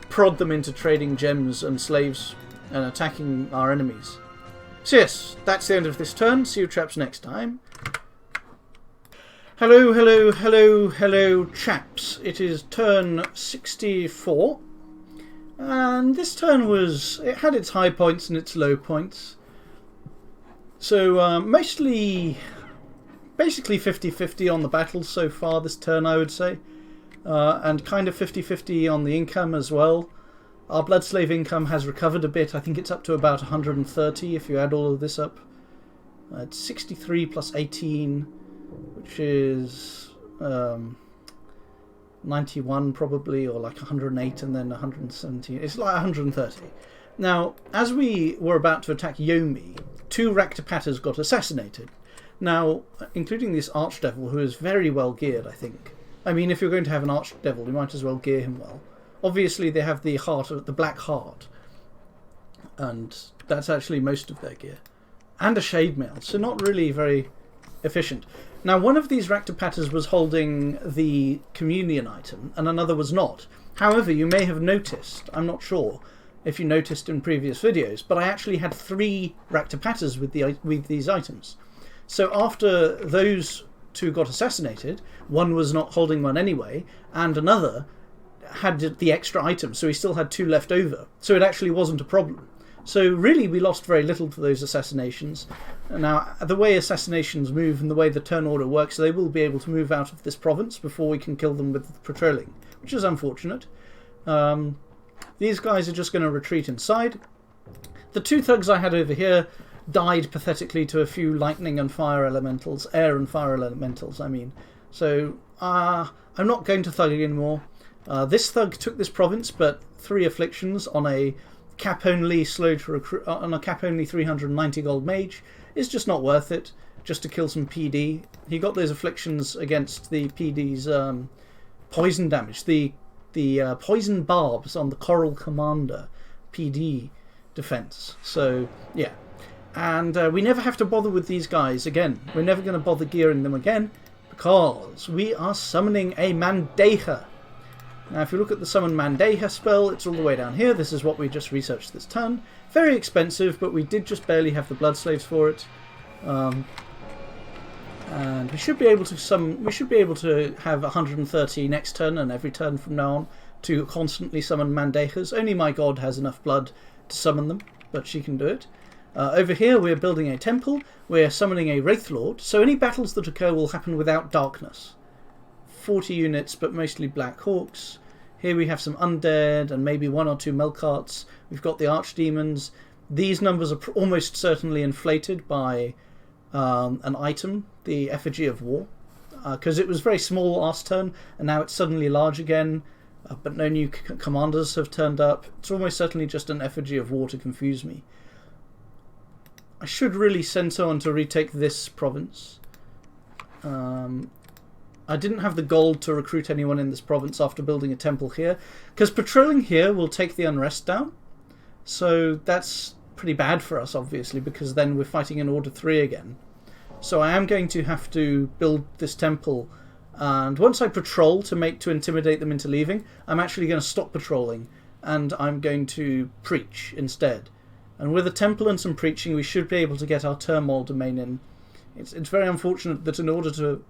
S1: prod them into trading gems and slaves and attacking our enemies. So yes, that's the end of this turn. See you chaps next time. Hello, hello, hello, hello chaps. It is turn 64. And this turn it had its high points and its low points. So basically 50-50 on the battles so far this turn, I would say. And kind of 50-50 on the income as well. Our Bloodslave income has recovered a bit. I think it's up to about 130 if you add all of this up. It's 63 plus 18, which is 91 probably, or like 108 and then 117. It's like 130. Now, as we were about to attack Yomi, 2 Raktapatas got assassinated. Now, including this Archdevil, who is very well geared, I think. I mean, if you're going to have an Archdevil, you might as well gear him well. Obviously, they have the Black Heart, and that's actually most of their gear. And a Shade Mail, so not really very efficient. Now, one of these Raktapatas was holding the Communion item, and another was not. However, you may have noticed, I'm not sure if you noticed in previous videos, but I actually had 3 Raktapatas with these items. So after those 2 got assassinated, one was not holding one anyway, and another had the extra item, so he still had 2 left over. So it actually wasn't a problem. So really we lost very little to those assassinations. Now, the way assassinations move and the way the turn order works, they will be able to move out of this province before we can kill them with patrolling, which is unfortunate. These guys are just going to retreat inside. The 2 thugs I had over here died pathetically to a few lightning and fire elementals, air and fire elementals, I mean. So, I'm not going to thug anymore. This thug took this province, but 3 afflictions on a cap-only slow to recruit on a cap-only 390 gold mage is just not worth it. Just to kill some PD. He got those afflictions against the PD's poison damage. The poison barbs on the Coral Commander PD defense. So yeah, and we never have to bother with these guys again. We're never going to bother gearing them again because we are summoning a Mandeja. Now if you look at the summon Mandeja spell, it's all the way down here. This is what we just researched this turn. Very expensive, but we did just barely have the blood slaves for it. And we should be able to We should be able to have 130 next turn and every turn from now on to constantly summon Mandejas. Only my god has enough blood to summon them, but she can do it. Over here we're building a temple. We're summoning a Wraith Lord, so any battles that occur will happen without darkness. 40 units, but mostly Black Hawks. Here we have some undead and maybe 1 or 2 Melkarts. We've got the Archdemons. These numbers are almost certainly inflated by an item, the Effigy of War, because it was very small last turn and now it's suddenly large again, but no new commanders have turned up. It's almost certainly just an Effigy of War to confuse me. I should really send someone to retake this province. I didn't have the gold to recruit anyone in this province after building a temple here, because patrolling here will take the unrest down, so that's pretty bad for us obviously, because then we're fighting in Order 3 again. So I am going to have to build this temple, and once I patrol to intimidate them into leaving, I'm actually going to stop patrolling and I'm going to preach instead. And with a temple and some preaching we should be able to get our turmoil domain in. It's very unfortunate that in order to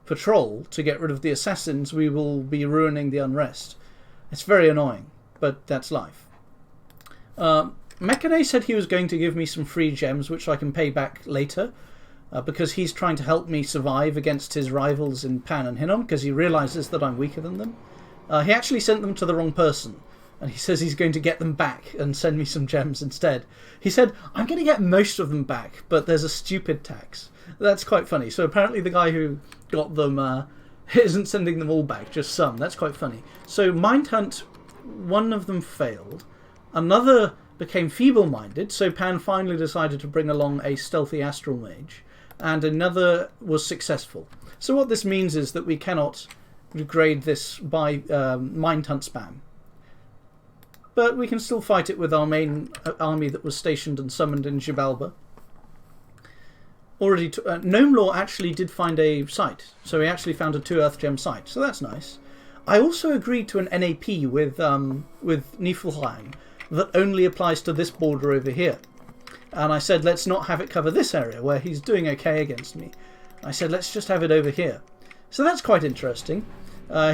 S1: patrol to get rid of the assassins we will be ruining the unrest. It's very annoying, but that's life. Mekane said he was going to give me some free gems which I can pay back later, because he's trying to help me survive against his rivals in Pan and Hinnom, because he realises that I'm weaker than them. He actually sent them to the wrong person, and he says he's going to get them back and send me some gems instead. He said, I'm going to get most of them back, but there's a stupid tax. That's quite funny. So apparently the guy who got them isn't sending them all back, just some. That's quite funny. So Mind Hunt, one of them failed. Another became feeble-minded, so Pan finally decided to bring along a stealthy Astral Mage, and another was successful. So what this means is that we cannot degrade this by Mind Hunt spam. But we can still fight it with our main army that was stationed and summoned in Xibalba. Gnome Law actually did find a site, so he actually found a 2 Earth Gem site, so that's nice. I also agreed to an NAP with Niflheim that only applies to this border over here. And I said, let's not have it cover this area where he's doing okay against me. I said, let's just have it over here. So that's quite interesting.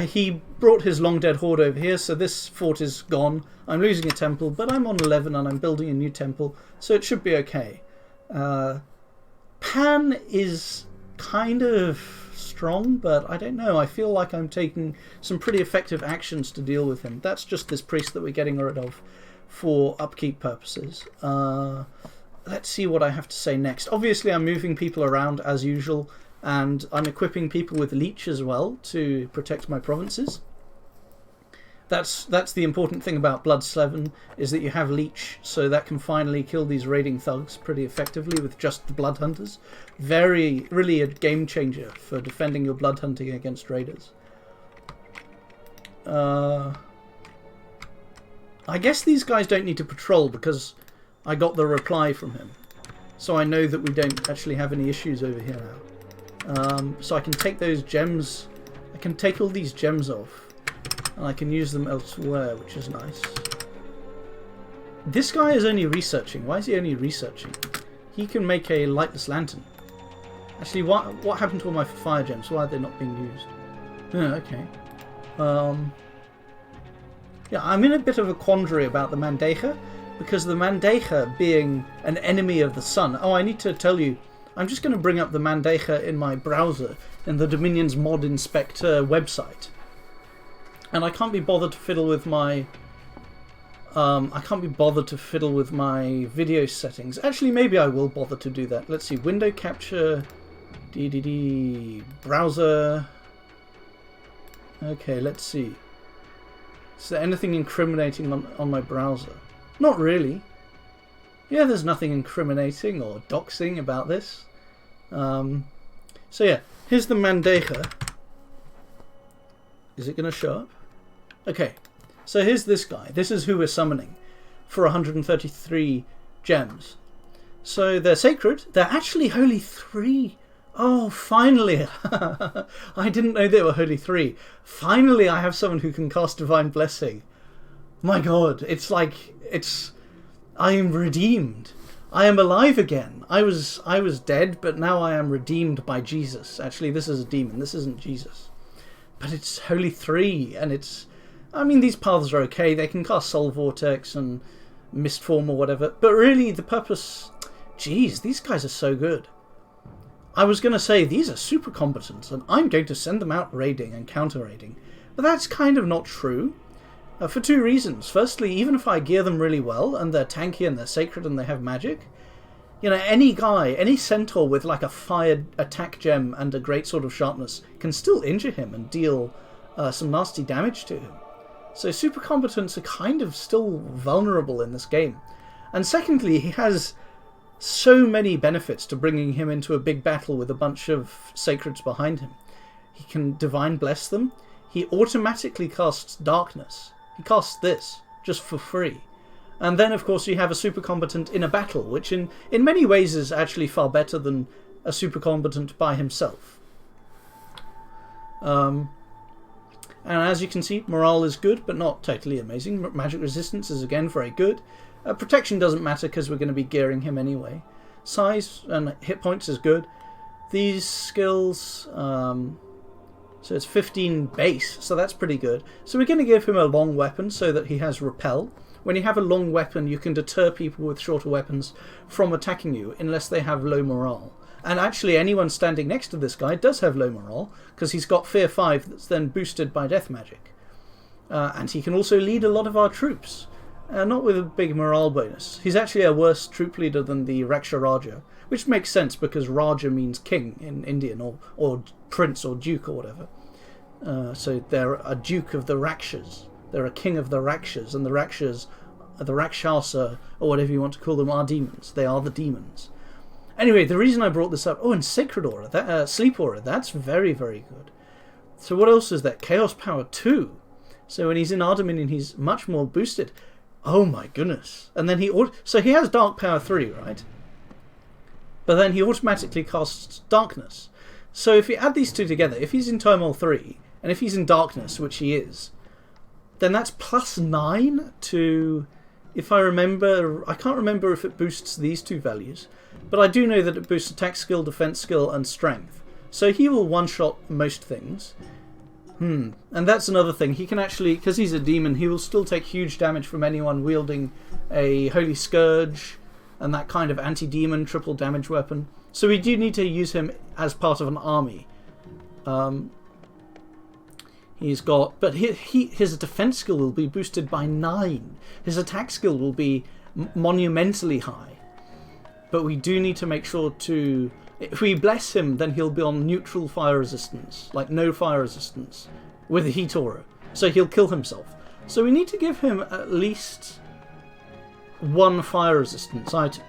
S1: He brought his long dead horde over here, so this fort is gone. I'm losing a temple, but I'm on 11 and I'm building a new temple, so it should be okay. Pan is kind of strong, but I don't know. I feel like I'm taking some pretty effective actions to deal with him. That's just this priest that we're getting rid of for upkeep purposes. Let's see what I have to say next. Obviously I'm moving people around as usual, and I'm equipping people with leech as well to protect my provinces. That's the important thing about Blood 7, is that you have leech, so that can finally kill these raiding thugs pretty effectively with just the blood hunters. Really a game changer for defending your blood hunting against raiders. I guess these guys don't need to patrol because I got the reply from him. So I know that we don't actually have any issues over here now. So I can take those gems, I can take all these gems off, and I can use them elsewhere, which is nice. This guy is only researching. Why is he only researching? He can make a lightless lantern. Actually, what happened to all my fire gems? Why are they not being used? Oh, okay. Yeah, I'm in a bit of a quandary about the Mandeja, because the Mandeja being an enemy of the sun... Oh, I need to tell you, I'm just going to bring up the Mandeja in my browser in the Dominion's Mod Inspector website. And I can't be bothered to fiddle with my... video settings. Actually, maybe I will bother to do that. Let's see, window capture... browser... Okay, let's see. Is there anything incriminating on my browser? Not really. Yeah, there's nothing incriminating or doxing about this. So yeah, here's the Mandeja. Is it going to show up? Okay, so here's this guy. This is who we're summoning for 133 gems. So they're sacred. They're actually holy 3. Oh, finally! I didn't know they were holy 3. Finally, I have someone who can cast Divine Blessing. My god, it's like, I am redeemed. I am alive again. I was dead, but now I am redeemed by Jesus. Actually, this is a demon. This isn't Jesus. But it's holy 3, and it's... I mean, these paths are okay. They can cast Soul Vortex and Mist Form or whatever. But really, the purpose... Jeez, these guys are so good. I was going to say, these are super competent, and I'm going to send them out raiding and counter-raiding. But that's kind of not true. For 2 reasons. Firstly, even if I gear them really well, and they're tanky and they're sacred and they have magic, you know, any guy, any centaur with like a fire attack gem and a great sword of sharpness can still injure him and deal some nasty damage to him. So super competents are kind of still vulnerable in this game. And secondly, he has so many benefits to bringing him into a big battle with a bunch of sacreds behind him. He can Divine Bless them. He automatically casts Darkness. He casts this, just for free. And then, of course, you have a super combatant in a battle, which in many ways is actually far better than a super combatant by himself. And as you can see, morale is good, but not totally amazing. Magic resistance is, again, very good. Protection doesn't matter because we're going to be gearing him anyway. Size and hit points is good. These skills... so it's 15 base, so that's pretty good. So we're going to give him a long weapon so that he has repel. When you have a long weapon, you can deter people with shorter weapons from attacking you unless they have low morale. And actually, anyone standing next to this guy does have low morale because he's got Fear 5 that's then boosted by death magic. And he can also lead a lot of our troops. Not with a big morale bonus. He's actually a worse troop leader than the Raksha Raja, which makes sense because Raja means king in Indian, or prince or duke or whatever. So they're a duke of the Rakshas. They're a king of the Rakshas, and the Rakshas, the Rakshasa, or whatever you want to call them, are demons. They are the demons. Anyway, the reason I brought this up... Oh, and Sacred Aura, Sleep Aura, that's very, very good. So what else is that? Chaos Power 2. So when he's in our Dominion, he's much more boosted. Oh my goodness. And then so he has Dark Power 3, right? But then he automatically casts Darkness. So if you add these two together, if he's in Turmoil 3, and if he's in Darkness, which he is, then that's +9 to... If I remember... I can't remember if it boosts these two values, but I do know that it boosts attack skill, defense skill, and strength. So he will one-shot most things. And that's another thing. He can actually... Because he's a demon, he will still take huge damage from anyone wielding a Holy Scourge and that kind of anti-demon triple damage weapon. So we do need to use him as part of an army. He's got... But his defense skill will be boosted by 9. His attack skill will be monumentally high. But we do need to make sure to... If we bless him, then he'll be on neutral fire resistance. Like no fire resistance. With a heat aura. So he'll kill himself. So we need to give him at least 1 fire resistance item.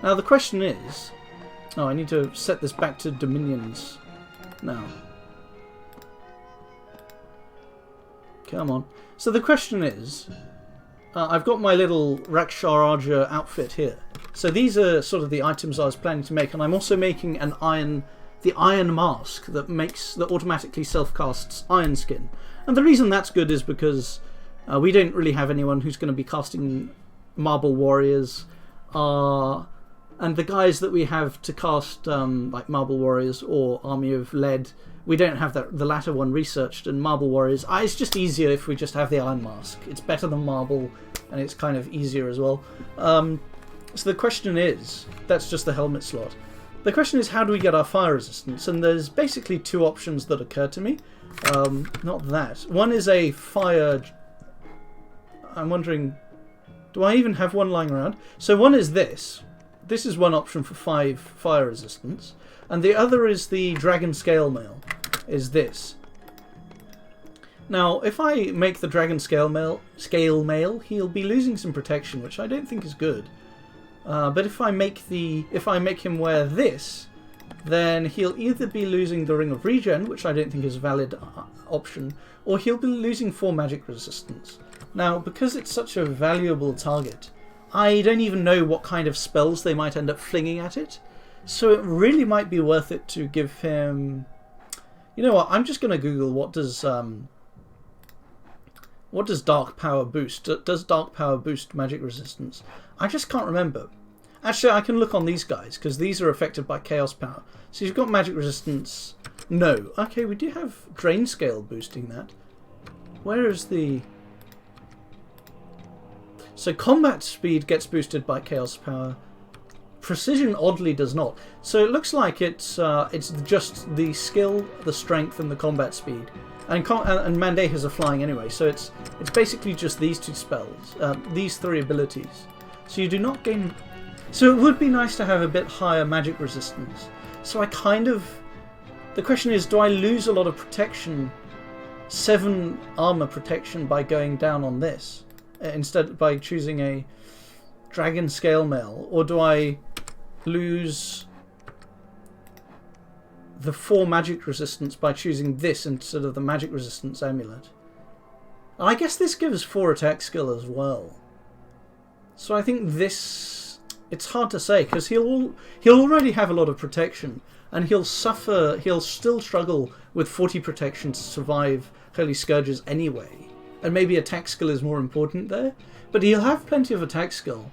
S1: Now the question is... Oh, I need to set this back to Dominions now. Come on. So the question is... I've got my little Raksharaja outfit here. So these are sort of the items I was planning to make, and I'm also making the iron mask that automatically self-casts iron skin. And the reason that's good is because we don't really have anyone who's going to be casting Marble Warriors. And the guys that we have to cast like Marble Warriors or Army of Lead, we don't have the latter one researched. And Marble Warriors, it's just easier if we just have the iron mask. It's better than marble, and it's kind of easier as well. So the question is, that's just the helmet slot. The question is, how do we get our fire resistance? And there's basically 2 options that occur to me. Not that. One is a fire... I'm wondering, do I even have one lying around? So one is this. This is one option for 5 fire resistance. And the other is the Dragon Scale Mail, is this. Now, if I make the dragon scale mail, he'll be losing some protection, which I don't think is good. But if I make him wear this, then he'll either be losing the Ring of Regen, which I don't think is a valid option, or he'll be losing 4 magic resistance. Now, because it's such a valuable target, I don't even know what kind of spells they might end up flinging at it. So it really might be worth it to give him... You know what, I'm just going to Google what does Dark Power boost? Does Dark Power boost magic resistance? I just can't remember. Actually, I can look on these guys, because these are affected by Chaos Power. So you've got magic resistance... No. Okay, we do have Drain Scale boosting that. Where is the... So combat speed gets boosted by Chaos Power. Precision oddly does not. So it looks like it's just the skill, the strength, and the combat speed. And Mandehas are flying anyway, so it's basically just these 2 spells, these 3 abilities. So you do not gain... So it would be nice to have a bit higher magic resistance. So I kind of... The question is, do I lose a lot of protection, 7 armor protection, by going down on this, instead by choosing a dragon scale mail, or do I lose the 4 magic resistance by choosing this instead of the magic resistance amulet? And I guess this gives 4 attack skill as well. So I think this... It's hard to say, because he'll already have a lot of protection, and he'll still struggle with 40 protection to survive Holy Scourges anyway. And maybe attack skill is more important there, but he'll have plenty of attack skill.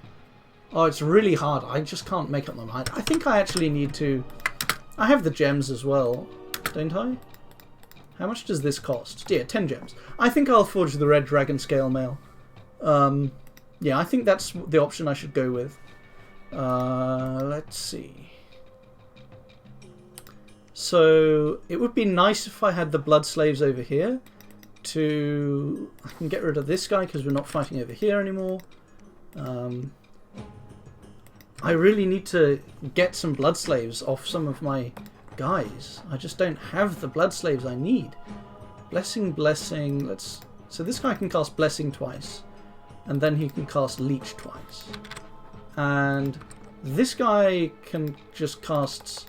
S1: Oh, it's really hard. I just can't make up my mind. I think I actually need to... I have the gems as well, don't I? How much does this cost? Yeah, 10 gems. I think I'll forge the red dragon scale mail. Yeah, I think that's the option I should go with. Let's see. So it would be nice if I had the blood slaves over here. I can get rid of this guy because we're not fighting over here anymore. I really need to get some blood slaves off some of my guys. I just don't have the blood slaves I need. Blessing. So this guy can cast Blessing twice, and then he can cast Leech twice. And this guy can just cast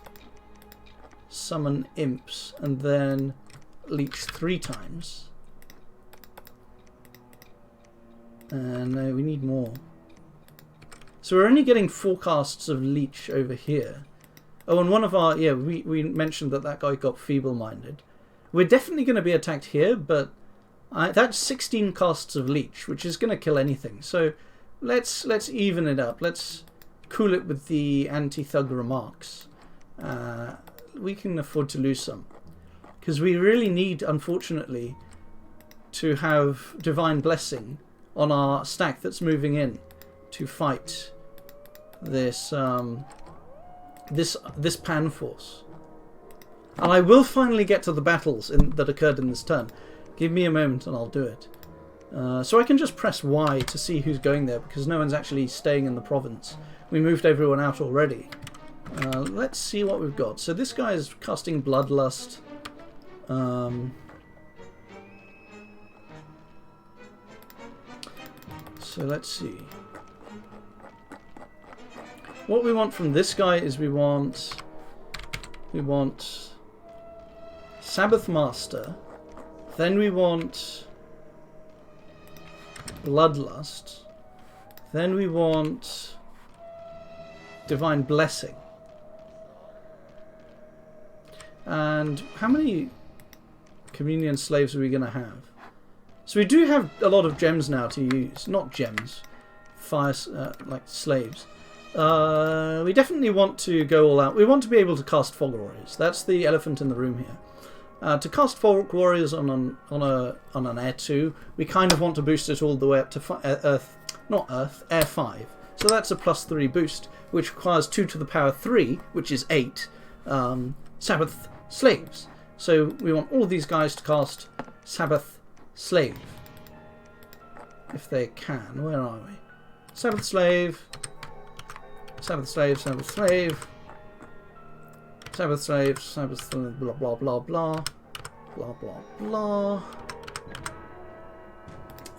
S1: Summon Imps and then Leech 3 times. And no, we need more. So we're only getting 4 casts of Leech over here. Oh, and one of our... Yeah, we mentioned that guy got feeble-minded. We're definitely going to be attacked here, but that's 16 casts of Leech, which is going to kill anything. So let's even it up. Let's cool it with the anti-thug remarks. We can afford to lose some. Because we really need, unfortunately, to have Divine Blessing on our stack that's moving in to fight this this Pan Force. And I will finally get to the battles that occurred in this turn. Give me a moment and I'll do it. So I can just press Y to see who's going there, because no one's actually staying in the province. We moved everyone out already. Let's see what we've got. So this guy is casting Bloodlust. So let's see. What we want from this guy is we want Sabbath Master. Then we want Bloodlust. Then we want Divine Blessing. And how many Communion Slaves are we going to have? So we do have a lot of gems now to use. Not gems. Fire, like slaves. We definitely want to go all out. We want to be able to cast Fog Warriors. That's the elephant in the room here. To cast Fog Warriors on an Air 2, we kind of want to boost it all the way up to Air 5. So that's a +3 boost, which requires 2 to the power 3, which is 8 Sabbath Slaves. So we want all of these guys to cast Sabbath Slave. If they can. Where are we? Sabbath Slave. Sabbath Slave, Sabbath Slave. Sabbath Slave, Sabbath blah blah blah blah. Blah blah blah.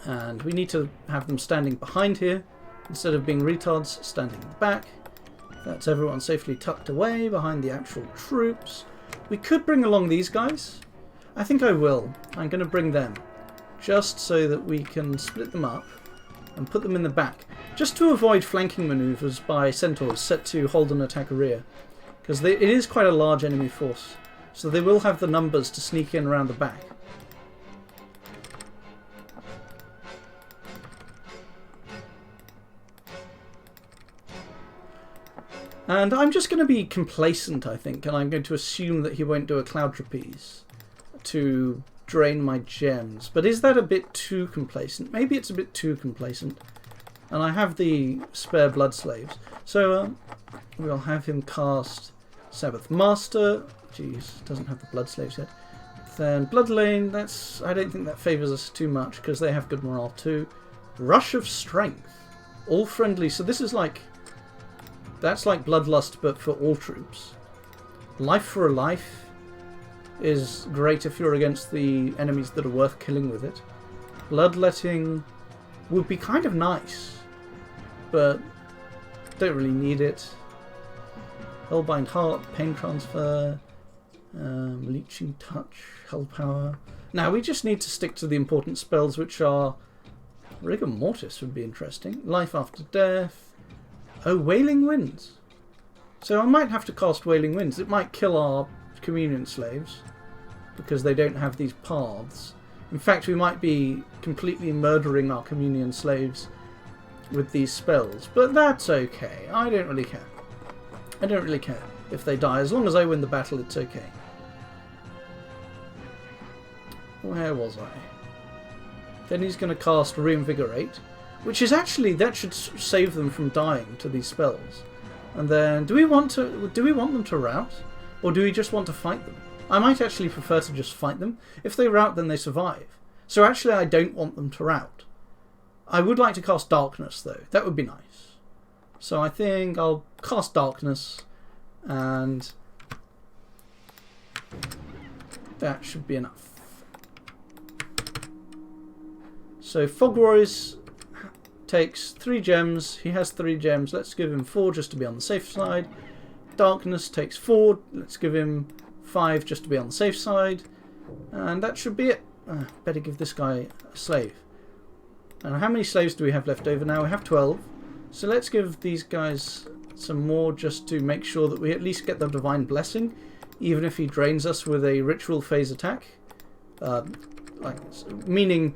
S1: And we need to have them standing behind here instead of being retards standing back. That's everyone safely tucked away behind the actual troops. We could bring along these guys. I think I will. I'm going to bring them just so that we can split them up and put them in the back, just to avoid flanking maneuvers by centaurs set to hold and attack a rear, because it is quite a large enemy force, so they will have the numbers to sneak in around the back. And I'm just going to be complacent, I think, and I'm going to assume that he won't do a cloud trapeze to drain my gems. But is that a bit too complacent? Maybe it's a bit too complacent. And I have the spare blood slaves. So we'll have him cast Sabbath Master. Jeez, doesn't have the blood slaves yet. Then Blood Lane, I don't think that favours us too much because they have good morale too. Rush of Strength. All friendly. So this is like... That's like Bloodlust, but for all troops. Life for a Life is great if you're against the enemies that are worth killing with it. Bloodletting would be kind of nice, but don't really need it. Hellbind Heart, Pain Transfer, Leeching Touch, Hell Power. Now we just need to stick to the important spells, which are... Rigor Mortis would be interesting. Life After Death. Oh, Wailing Winds. So I might have to cast Wailing Winds. It might kill our communion slaves because they don't have these paths. In fact, we might be completely murdering our communion slaves with these spells. But that's okay. I don't really care. I don't really care if they die. As long as I win the battle, it's okay. Where was I? Then he's going to cast Reinvigorate. Which is actually, that should save them from dying to these spells. And then, do we want them to rout? Or do we just want to fight them? I might actually prefer to just fight them. If they rout, then they survive. So actually I don't want them to rout. I would like to cast Darkness though. That would be nice. So I think I'll cast Darkness. And that should be enough. So Fog Warriors... takes 3 gems. He has 3 gems. Let's give him 4 just to be on the safe side. Darkness takes 4. Let's give him 5 just to be on the safe side. And that should be it. Better give this guy a slave. And how many slaves do we have left over now? We have 12. So let's give these guys some more just to make sure that we at least get the Divine Blessing, even if he drains us with a Ritual Phase attack. Meaning...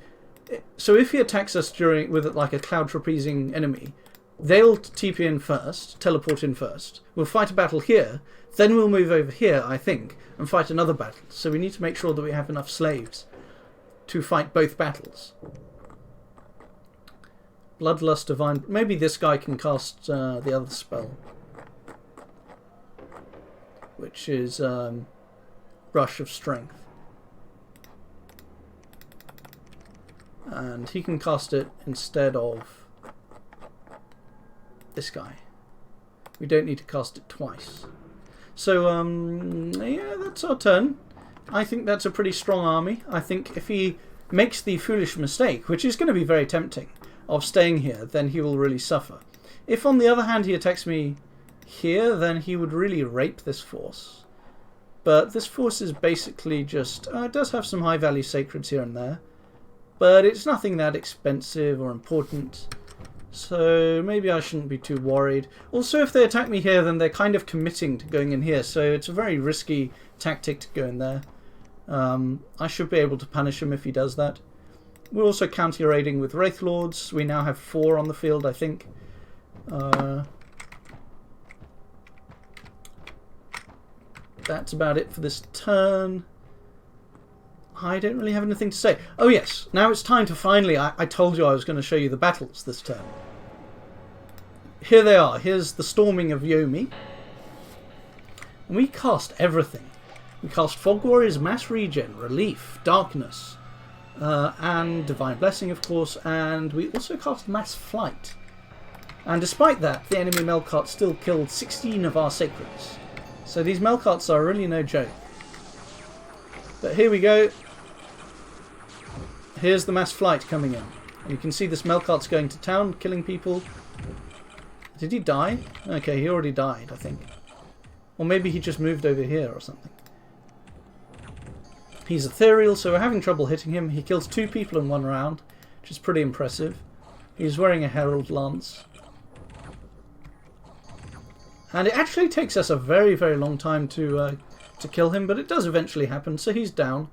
S1: So if he attacks us with like a cloud trapezing enemy, they'll TP in first, teleport in first. We'll fight a battle here, then we'll move over here, I think, and fight another battle. So we need to make sure that we have enough slaves to fight both battles. Bloodlust Divine... Maybe this guy can cast the other spell, which is Rush of Strength. And he can cast it instead of this guy. We don't need to cast it twice. So, yeah, that's our turn. I think that's a pretty strong army. I think if he makes the foolish mistake, which is going to be very tempting, of staying here, then he will really suffer. If, on the other hand, he attacks me here, then he would really rape this force. But this force is basically just... it does have some high-value sacreds here and there. But it's nothing that expensive or important, so maybe I shouldn't be too worried. Also, if they attack me here, then they're kind of committing to going in here, so it's a very risky tactic to go in there. I should be able to punish him if he does that. We're also counter-raiding with Wraith Lords. We now have 4 on the field, I think. That's about it for this turn. I don't really have anything to say. Oh yes, now it's time to finally... I told you I was going to show you the battles this turn. Here they are. Here's the Storming of Yomi. And we cast everything. We cast Fog Warriors, Mass Regen, Relief, Darkness, and Divine Blessing, of course, and we also cast Mass Flight. And despite that, the enemy Melkart still killed 16 of our Sacreds. So these Melkarts are really no joke. But here we go. Here's the Mass Flight coming in. You can see this Melkart's going to town, killing people. Did he die? Okay, he already died, I think. Or maybe he just moved over here or something. He's ethereal, so we're having trouble hitting him. He kills 2 people in 1 round, which is pretty impressive. He's wearing a Herald Lance. And it actually takes us a very, very long time to kill him, but it does eventually happen, so he's down.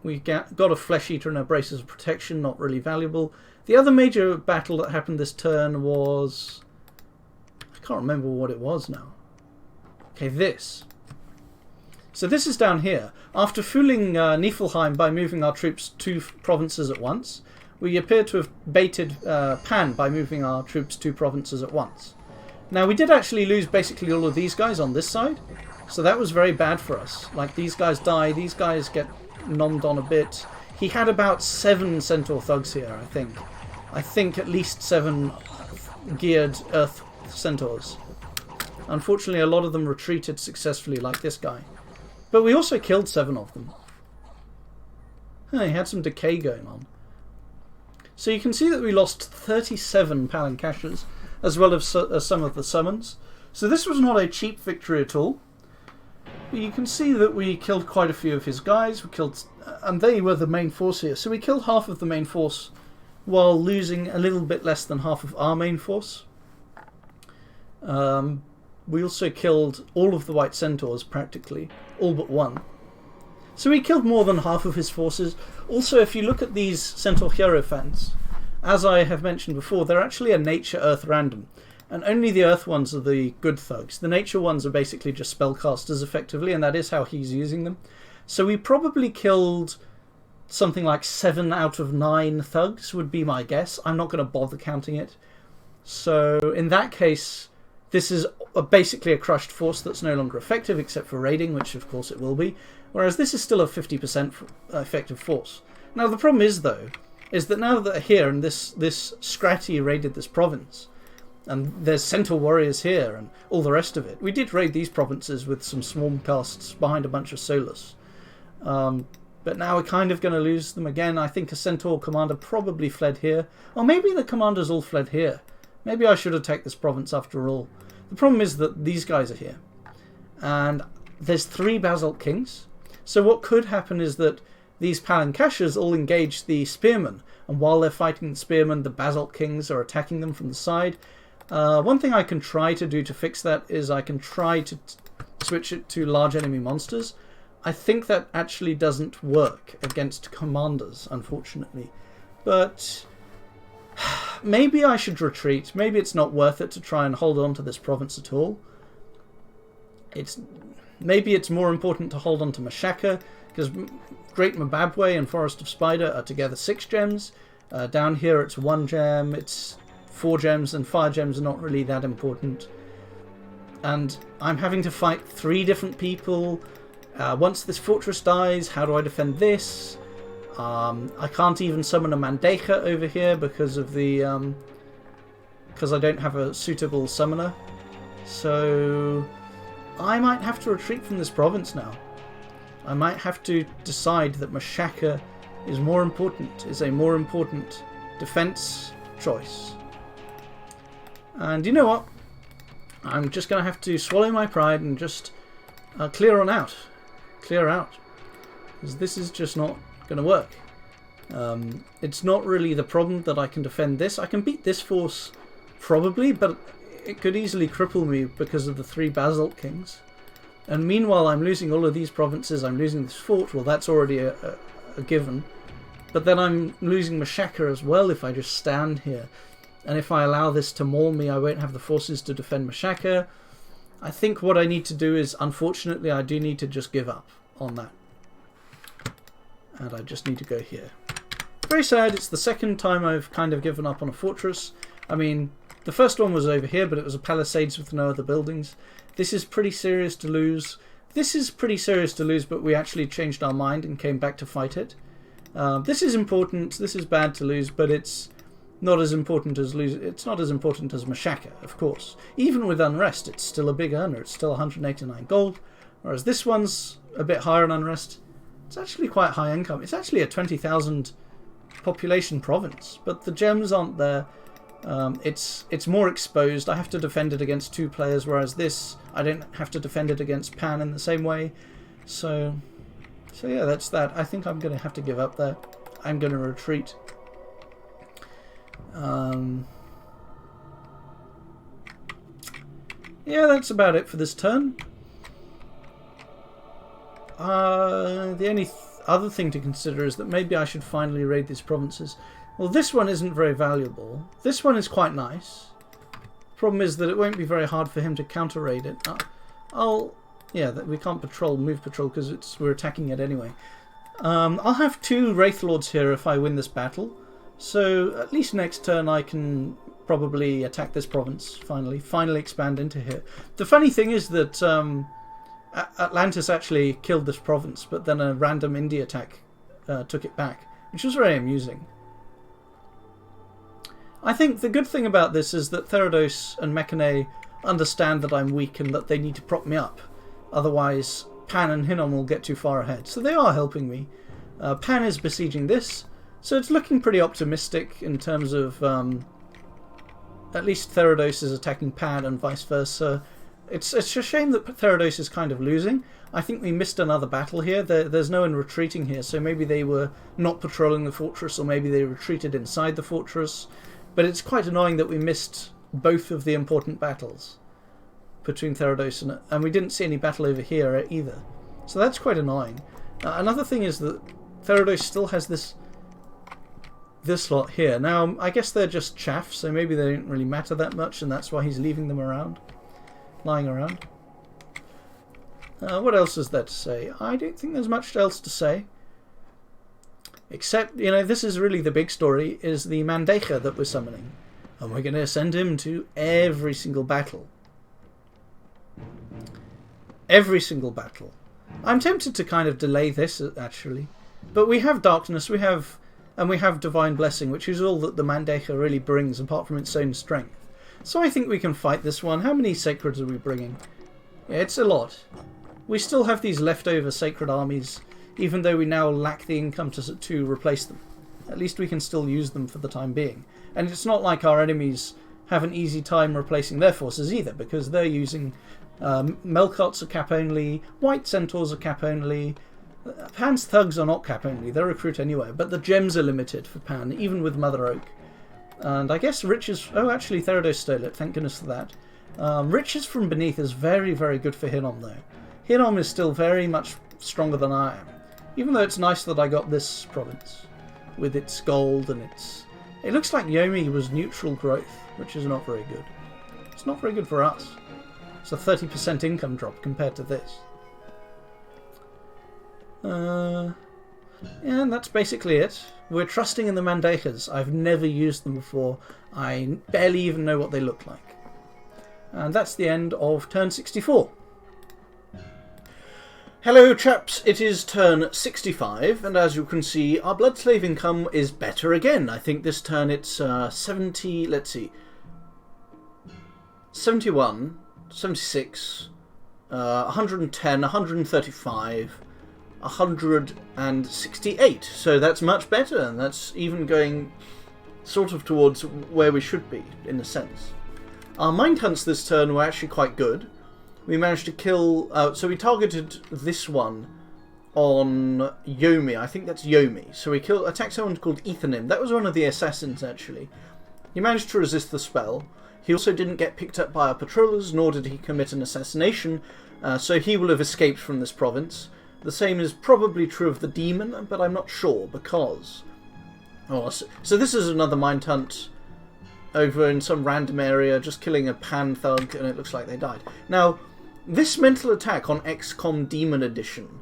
S1: We got a Flesh Eater and a Braces of Protection, not really valuable. The other major battle that happened this turn was... I can't remember what it was now. Okay, this. So this is down here. After fooling Niflheim by moving our troops 2 provinces at once, we appear to have baited Pan by moving our troops 2 provinces at once. Now, we did actually lose basically all of these guys on this side, so that was very bad for us. Like, these guys die, these guys get nommed on a bit. He had about 7 Centaur Thugs here, I think. I think at least 7 geared Earth Centaurs. Unfortunately, a lot of them retreated successfully, like this guy. But we also killed 7 of them. He had some decay going on. So you can see that we lost 37 Palankashas, as well as some of the summons. So this was not a cheap victory at all. But you can see that we killed quite a few of his guys. We killed, and they were the main force here. So we killed half of the main force, while losing a little bit less than half of our main force. We also killed all of the White Centaurs, practically. All but 1. So we killed more than half of his forces. Also, if you look at these Centaur Hierophants, as I have mentioned before, they're actually a Nature Earth random. And only the Earth ones are the good thugs. The Nature ones are basically just spellcasters, effectively, and that is how he's using them. So we probably killed something like 7 out of 9 thugs, would be my guess. I'm not going to bother counting it. So, in that case, this is basically a crushed force that's no longer effective, except for raiding, which of course it will be. Whereas this is still a 50% effective force. Now the problem is, though, is that now that they're here, and this Scratty raided this province, and there's Centaur warriors here, and all the rest of it. We did raid these provinces with some swarm casts behind a bunch of Solus. But now we're kind of going to lose them again. I think a Centaur commander probably fled here. Or maybe the commanders all fled here. Maybe I should attack this province after all. The problem is that these guys are here. And there's 3 Basalt Kings. So what could happen is that these Palankashas all engage the Spearmen. And while they're fighting the Spearmen, the Basalt Kings are attacking them from the side. One thing I can try to do to fix that is I can try to switch it to large enemy monsters. I think that actually doesn't work against commanders, unfortunately. But maybe I should retreat. Maybe it's not worth it to try and hold on to this province at all. Maybe it's more important to hold on to Mashaka, because Great Mbabwe and Forest of Spider are together 6 gems. Down here it's 1 gem, it's 4 gems, and 5 gems are not really that important. And I'm having to fight 3 different people. Once this fortress dies, how do I defend this? I can't even summon a Mandeja over here because of the because I don't have a suitable summoner. So I might have to retreat from this province now. I might have to decide that Mashaka is a more important defense choice. And you know what? I'm just going to have to swallow my pride and just clear on out. Clear out. Because this is just not going to work. It's not really the problem that I can defend this. I can beat this force probably, but it could easily cripple me because of the 3 Basalt Kings. And meanwhile I'm losing all of these provinces, I'm losing this fort. Well, that's already a given. But then I'm losing Mashaka as well if I just stand here. And if I allow this to maul me, I won't have the forces to defend Mashaka. I think what I need to do is, unfortunately, I do need to just give up on that. And I just need to go here. Very sad, it's the 2nd time I've kind of given up on a fortress. I mean, the first one was over here, but it was a palisades with no other buildings. This is pretty serious to lose. This is pretty serious to lose, but we actually changed our mind and came back to fight it. This is important, this is bad to lose, but it's not as important as Mashaka, of course. Even with Unrest, it's still a big earner. It's still 189 gold, whereas this one's a bit higher in Unrest. It's actually quite high income. It's actually a 20,000 population province, but the gems aren't there. It's more exposed. I have to defend it against 2 players, whereas this, I don't have to defend it against Pan in the same way. So yeah, that's that. I think I'm going to have to give up there. I'm going to retreat. Yeah, that's about it for this turn. The only other thing to consider is that maybe I should finally raid these provinces. Well, this one isn't very valuable. This one is quite nice. Problem is that it won't be very hard for him to counter raid it. Yeah, we can't move patrol because we're attacking it anyway. I'll have 2 Wraith Lords here if I win this battle. So at least next turn I can probably attack this province finally expand into here. The funny thing is that Atlantis actually killed this province, but then a random indie attack took it back, which was very amusing. I think the good thing about this is that Therados and Mechane understand that I'm weak and that they need to prop me up. Otherwise, Pan and Hinnom will get too far ahead. So they are helping me. Pan is besieging this, so it's looking pretty optimistic in terms of at least Therados is attacking Pan and vice versa. It's a shame that Therados is kind of losing. I think we missed another battle here. There's no one retreating here, so maybe they were not patrolling the fortress, or maybe they retreated inside the fortress. But it's quite annoying that we missed both of the important battles between Therados and we didn't see any battle over here either. So that's quite annoying. Another thing is that Therados still has this lot here. Now, I guess they're just chaff, so maybe they don't really matter that much, and that's why he's leaving them lying around. What else is there to say? I don't think there's much else to say. Except, this is really the big story, is the Mandeja that we're summoning. And we're going to send him to every single battle. Every single battle. I'm tempted to kind of delay this, actually. But we have Darkness, we have Divine Blessing, which is all that the Mandeja really brings, apart from its own strength. So I think we can fight this one. How many Sacreds are we bringing? Yeah, it's a lot. We still have these leftover Sacred armies, even though we now lack the income to replace them. At least we can still use them for the time being. And it's not like our enemies have an easy time replacing their forces either, because they're using Melkots are cap only, White Centaurs are cap only, Pan's Thugs are not cap only, they're recruit anywhere, but the gems are limited for Pan, even with Mother Oak. And I guess Riches... Oh, actually Therados stole it, thank goodness for that. Riches from Beneath is very, very good for Hinnom though. Hinnom is still very much stronger than I am. Even though it's nice that I got this province with its gold and its... It looks like Yomi was neutral growth, which is not very good. It's not very good for us. It's a 30% income drop compared to this. Yeah, and that's basically it. We're trusting in the Mandejas. I've never used them before. I barely even know what they look like. And that's the end of turn 64. Hello chaps, it is turn 65, and as you can see, our Bloodslave income is better again. I think this turn it's 70, let's see, 71, 76, 110, 135, 168. So that's much better, and that's even going sort of towards where we should be, in a sense. Our Mind Hunts this turn were actually quite good. We managed to kill... so we targeted this one on Yomi. I think that's Yomi. So we attacked someone called Ethanim. That was one of the assassins, actually. He managed to resist the spell. He also didn't get picked up by our patrollers, nor did he commit an assassination. So he will have escaped from this province. The same is probably true of the demon, but I'm not sure, because... Oh, so this is another Mind Hunt over in some random area, just killing a Pan Thug, and it looks like they died. Now... This mental attack on XCOM Demon Edition,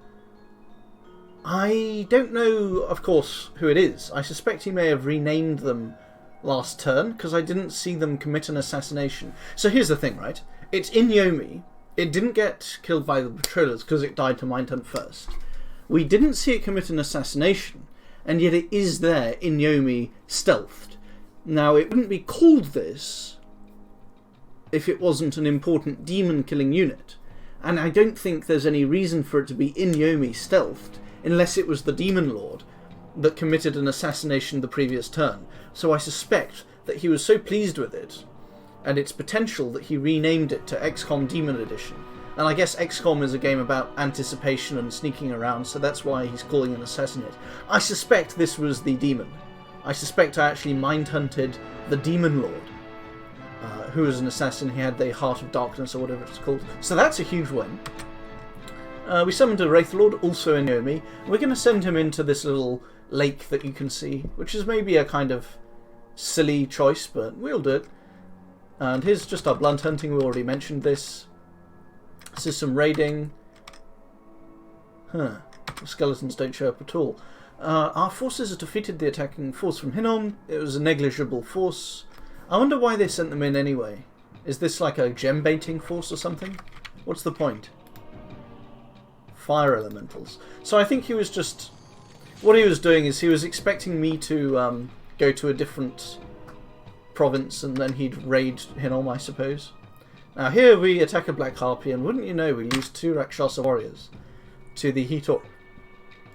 S1: I don't know, of course, who it is. I suspect he may have renamed them last turn, because I didn't see them commit an assassination. So here's the thing, right? It's in Yomi. It didn't get killed by the patrollers, because it died to Mind Hunt first. We didn't see it commit an assassination, and yet it is there in Yomi, stealthed. Now, it wouldn't be called this if it wasn't an important demon killing unit, and I don't think there's any reason for it to be in Yomi stealthed unless it was the Demon Lord. that committed an assassination the previous turn. So I suspect that he was so pleased with it and its potential that he renamed it to XCOM Demon Edition. And I guess XCOM is a game about anticipation and sneaking around, so that's why he's calling an assassinate. I suspect this was the demon. I suspect I actually mind-hunted the Demon Lord, who was an assassin. He had the Heart of Darkness, or whatever it's called. So that's a huge win. We summoned a Wraith Lord, also a Naomi. We're going to send him into this little lake that you can see, which is maybe a kind of silly choice, but we'll do it. And here's just our blunt hunting. We already mentioned this. This is some raiding. The skeletons don't show up at all. Our forces have defeated the attacking force from Hinnom. It was a negligible force. I wonder why they sent them in anyway. Is this like a gem baiting force or something? What's the point? Fire elementals. So I think he was just... What he was doing is he was expecting me to go to a different province and then he'd raid Hinnom, I suppose. Now here we attack a Black Harpy, and wouldn't you know, we lose 2 Rakshasa warriors to the Hitor.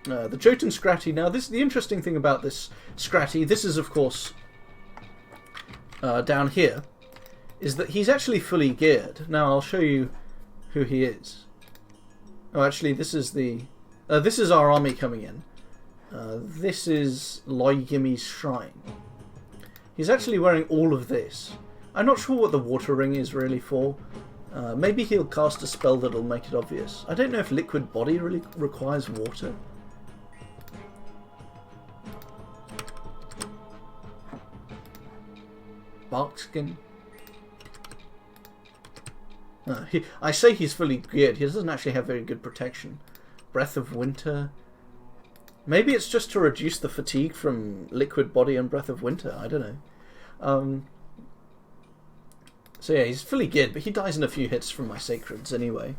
S1: The Jotun Scratty. Now the interesting thing about this Scratty, this is of course down here, is that he's actually fully geared. Now I'll show you who he is. Oh, actually this is this is our army coming in. This is Loigimi's shrine. He's actually wearing all of this. I'm not sure what the water ring is really for. Maybe he'll cast a spell that'll make it obvious. I don't know if liquid body really requires water. Barkskin. I say he's fully geared. He doesn't actually have very good protection. Breath of Winter. Maybe it's just to reduce the fatigue from liquid body and Breath of Winter. I don't know. So yeah, he's fully geared, but he dies in a few hits from my Sacreds anyway.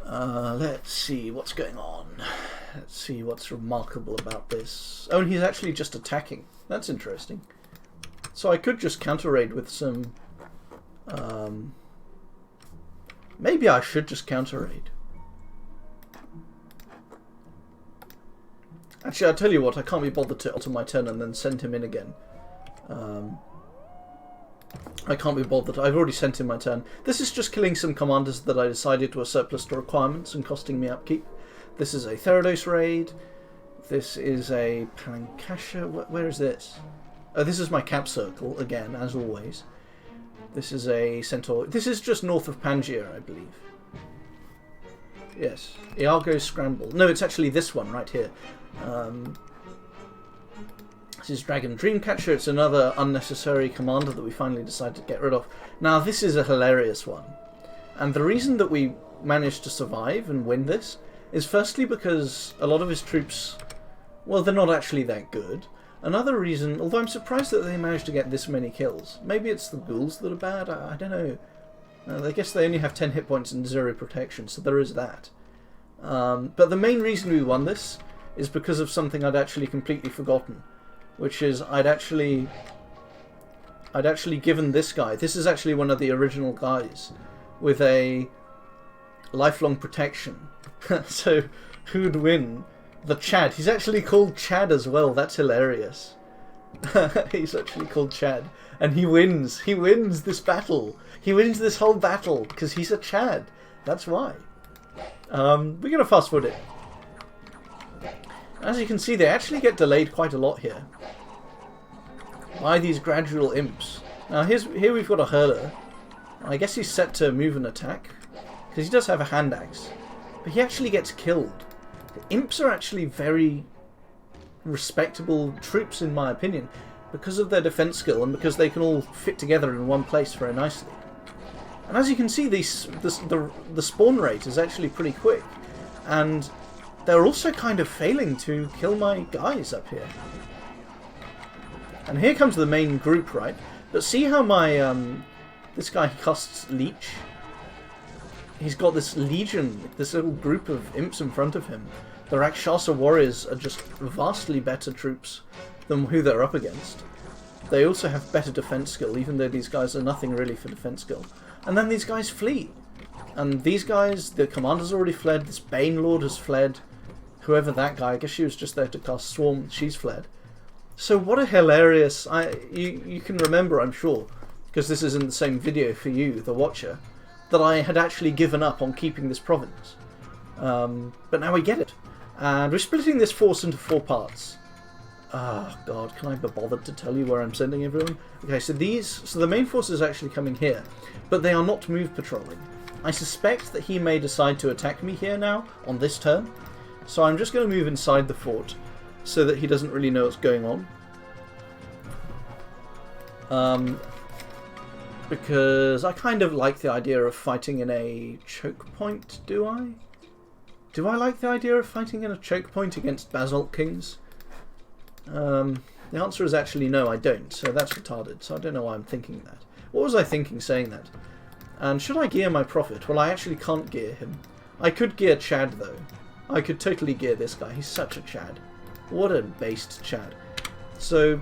S1: Let's see what's going on. Let's see what's remarkable about this. Oh, and he's actually just attacking. That's interesting. So I could just counter raid with some... maybe I should just counter raid. Actually, I'll tell you what, I can't be bothered to alter my turn and then send him in again. I can't be bothered. I've already sent in my turn. This is just killing some commanders that I decided were surplus to requirements and costing me upkeep. This is a Therados raid. This is a Palankasha. Where is this? Oh, this is my cap circle, again, as always. This is a Centaur. This is just north of Pangaea, I believe. Yes. Iago Scramble. No, it's actually this one right here. This is Dragon Dreamcatcher. It's another unnecessary commander that we finally decided to get rid of. Now, this is a hilarious one. And the reason that we managed to survive and win this is firstly because a lot of his troops, well, they're not actually that good. Another reason, although I'm surprised that they managed to get this many kills. Maybe it's the ghouls that are bad, I don't know. I guess they only have 10 hit points and 0 protection, so there is that. But the main reason we won this is because of something I'd actually completely forgotten. Which is, I'd actually given this guy, this is actually one of the original guys, with a lifelong protection. So, who'd win? The Chad. He's actually called Chad as well, that's hilarious. He's actually called Chad. And he wins. He wins this battle. He wins this whole battle, because he's a Chad. That's why. We're going to fast forward it. As you can see, they actually get delayed quite a lot here by these gradual imps. Now here we've got a hurler. I guess he's set to move and attack, because he does have a hand axe, but he actually gets killed. The imps are actually very respectable troops in my opinion, because of their defense skill and because they can all fit together in one place very nicely. And as you can see, the spawn rate is actually pretty quick, and they're also kind of failing to kill my guys up here. And here comes the main group, right? But see how my this guy casts Leech? He's got this legion, this little group of imps in front of him. The Rakshasa warriors are just vastly better troops than who they're up against. They also have better defense skill, even though these guys are nothing really for defense skill. And then these guys flee. And these guys, the commander's already fled, this Bane Lord has fled, whoever that guy, I guess she was just there to cast Swarm, she's fled. So what a hilarious... You can remember, I'm sure, because this is in the same video for you, the watcher, that I had actually given up on keeping this province. But now we get it. And we're splitting this force into 4 parts. Oh god, can I be bothered to tell you where I'm sending everyone? Okay, so the main force is actually coming here, but they are not move patrolling. I suspect that he may decide to attack me here now, on this turn. So I'm just going to move inside the fort, so that he doesn't really know what's going on. Because I kind of like the idea of fighting in a choke point, do I? Do I like the idea of fighting in a choke point against Basalt Kings? The answer is actually no, I don't, so that's retarded, so I don't know why I'm thinking that. What was I thinking saying that? And should I gear my Prophet? Well, I actually can't gear him. I could gear Chad, though. I could totally gear this guy, he's such a Chad. What a based Chad. So,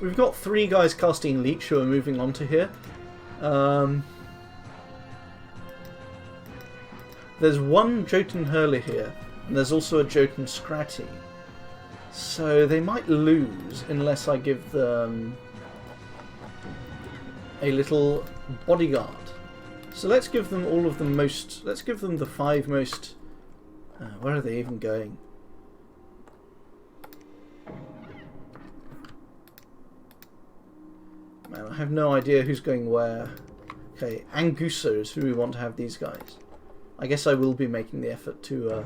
S1: we've got 3 guys casting Leech who are moving on to here. There's one Jotun Hurler here, and there's also a Jotun Scratty. So they might lose unless I give them a little bodyguard. So let's give them all of the most... Let's give them the 5 most... where are they even going? Man, I have no idea who's going where. Okay, Angusa is who we want to have these guys. I guess I will be making the effort to... Oh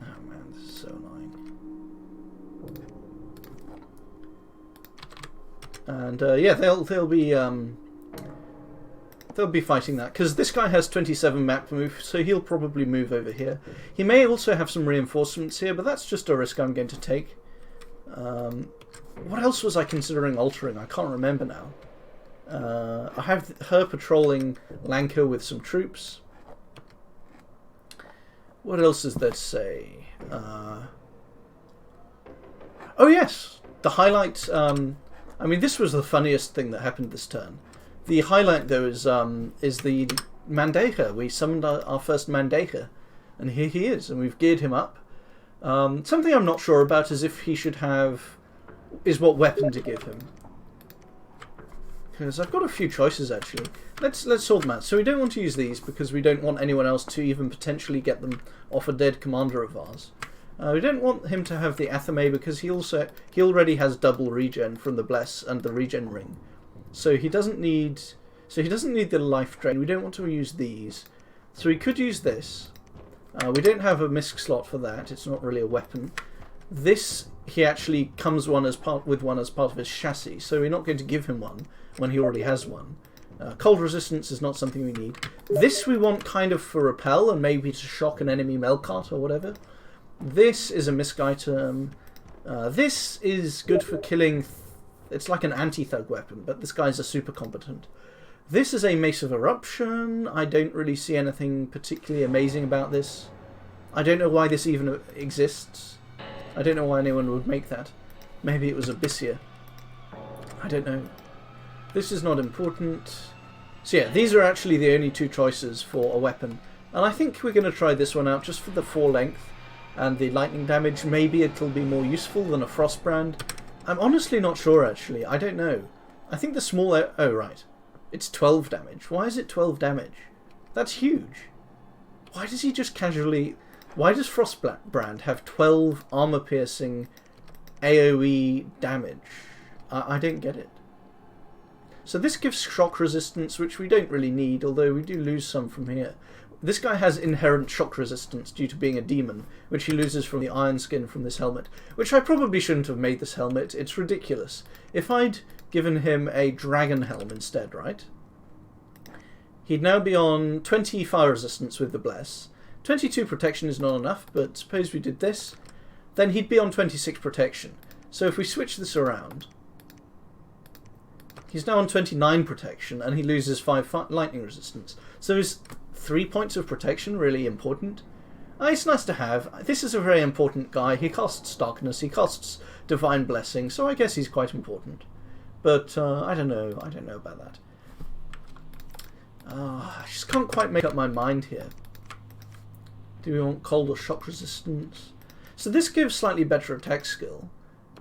S1: man, this is so annoying. And yeah, they'll be fighting that, because this guy has 27 map move, so he'll probably move over here. He may also have some reinforcements here, but that's just a risk I'm going to take. What else was I considering altering? I can't remember now. I have her patrolling Lanka with some troops. What else is there to say? Oh yes, the highlight. I mean, this was the funniest thing that happened this turn. The highlight, though, is the Mandeja. We summoned our first Mandeja, and here he is, and we've geared him up. Something I'm not sure about is if he should have... is what weapon to give him. Because I've got a few choices, actually. Let's sort them out. So we don't want to use these, because we don't want anyone else to even potentially get them off a dead commander of ours. We don't want him to have the Athame, because he already has double regen from the Bless and the regen ring. So he doesn't need the life drain. We don't want to use these. So we could use this. We don't have a misc slot for that. It's not really a weapon. This he actually comes with one as part of his chassis. So we're not going to give him one when he already has one. Cold resistance is not something we need. This we want kind of for repel and maybe to shock an enemy Melkart or whatever. This is a misc item. This is good for killing... It's like an anti-thug weapon, but this guy's a super competent. This is a Mace of Eruption. I don't really see anything particularly amazing about this. I don't know why this even exists. I don't know why anyone would make that. Maybe it was Abyssia. I don't know. This is not important. So yeah, these are actually the only 2 choices for a weapon. And I think we're going to try this one out just for the 4 length and the lightning damage. Maybe it'll be more useful than a Frostbrand. I'm honestly not sure, actually. I don't know. I think the small... Oh, right. It's 12 damage. Why is it 12 damage? That's huge. Why does he just casually... Why does Frostbrand have 12 armor-piercing AoE damage? I don't get it. So this gives shock resistance, which we don't really need, although we do lose some from here. This guy has inherent shock resistance due to being a demon, which he loses from the iron skin from this helmet, which I probably shouldn't have made this helmet. It's ridiculous. If I'd given him a dragon helm instead, right? He'd now be on 20 fire resistance with the Bless. 22 protection is not enough, but suppose we did this, then he'd be on 26 protection. So if we switch this around, he's now on 29 protection, and he loses 5 lightning resistance. So is 3 points of protection really important? It's nice to have. This is a very important guy. He costs Darkness, he costs Divine Blessing, so I guess he's quite important. But I don't know. I don't know about that. I just can't quite make up my mind here. Do we want cold or shock resistance? So this gives slightly better attack skill.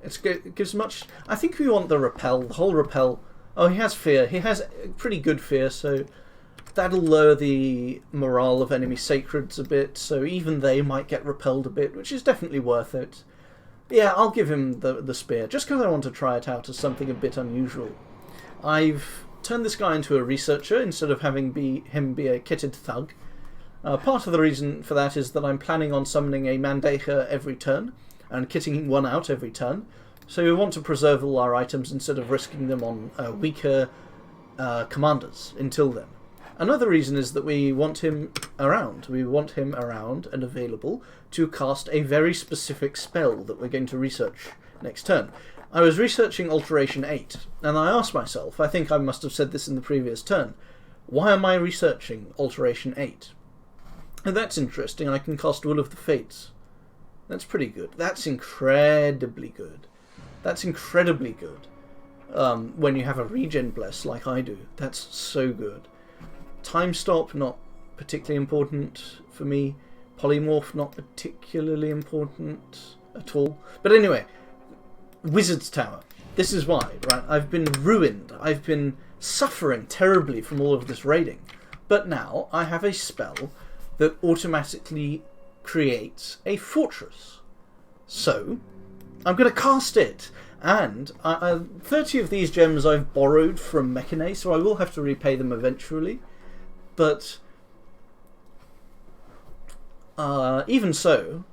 S1: It gives much... I think we want the repel, the whole repel. Oh, he has fear. He has pretty good fear, so that'll lower the morale of enemy sacreds a bit, so even they might get repelled a bit, which is definitely worth it. Yeah, I'll give him the spear, just because I want to try it out as something a bit unusual. I've turned this guy into a researcher instead of having him be a kitted thug. Part of the reason for that is that I'm planning on summoning a Mandeja every turn, and kitting one out every turn. So we want to preserve all our items instead of risking them on weaker commanders until then. Another reason is that we want him around. We want him around and available to cast a very specific spell that we're going to research next turn. I was researching Alteration 8, and I asked myself, I think I must have said this in the previous turn, why am I researching Alteration 8? And that's interesting, I can cast Will of the Fates. That's pretty good. That's incredibly good. That's incredibly good. When you have a regen bless like I do. That's so good. Time stop, not particularly important for me. Polymorph, not particularly important at all. But anyway, Wizard's Tower. This is why, right? I've been ruined. I've been suffering terribly from all of this raiding. But now I have a spell that automatically creates a fortress. So, I'm going to cast it. And 30 of these gems I've borrowed from Mechane, so I will have to repay them eventually. But even so,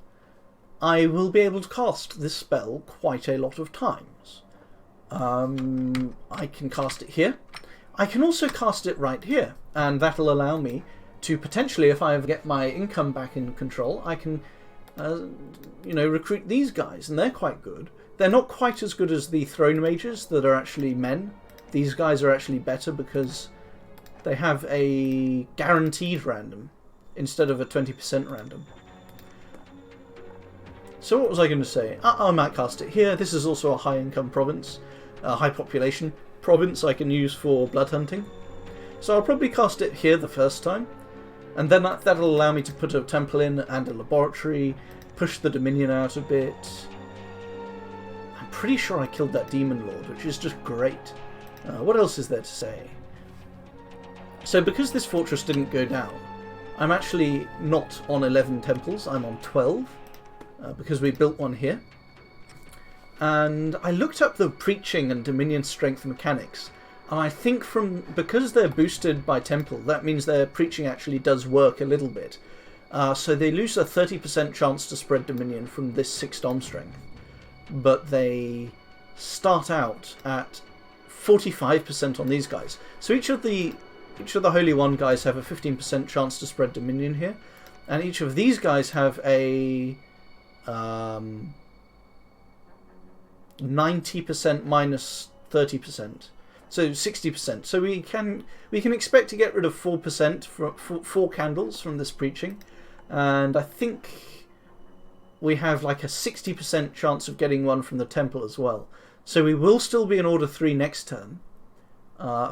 S1: I will be able to cast this spell quite a lot of times. I can cast it here. I can also cast it right here, and that'll allow me to potentially, if I ever get my income back in control, I can recruit these guys, and they're quite good. They're not quite as good as the Throne Mages that are actually men. These guys are actually better because they have a guaranteed random instead of a 20% random. So what was I going to say? I might cast it here. This is also a high income province, a high population province I can use for blood hunting. So I'll probably cast it here the first time, and then that'll allow me to put a temple in and a laboratory, push the Dominion out a bit. I'm pretty sure I killed that Demon Lord, which is just great. What else is there to say? So because this fortress didn't go down, I'm actually not on 11 temples, I'm on 12, because we built one here. And I looked up the preaching and Dominion strength mechanics, and I think because they're boosted by temple, that means their preaching actually does work a little bit. So they lose a 30% chance to spread Dominion from this 6 Dom strength, but they start out at 45% on these guys. So each of the Holy One guys have a 15% chance to spread Dominion here, and each of these guys have a 90% minus 30%, so 60%. So we can expect to get rid of 4% for 4 candles from this preaching, and I think we have like a 60% chance of getting one from the temple as well. So we will still be in order 3 next turn.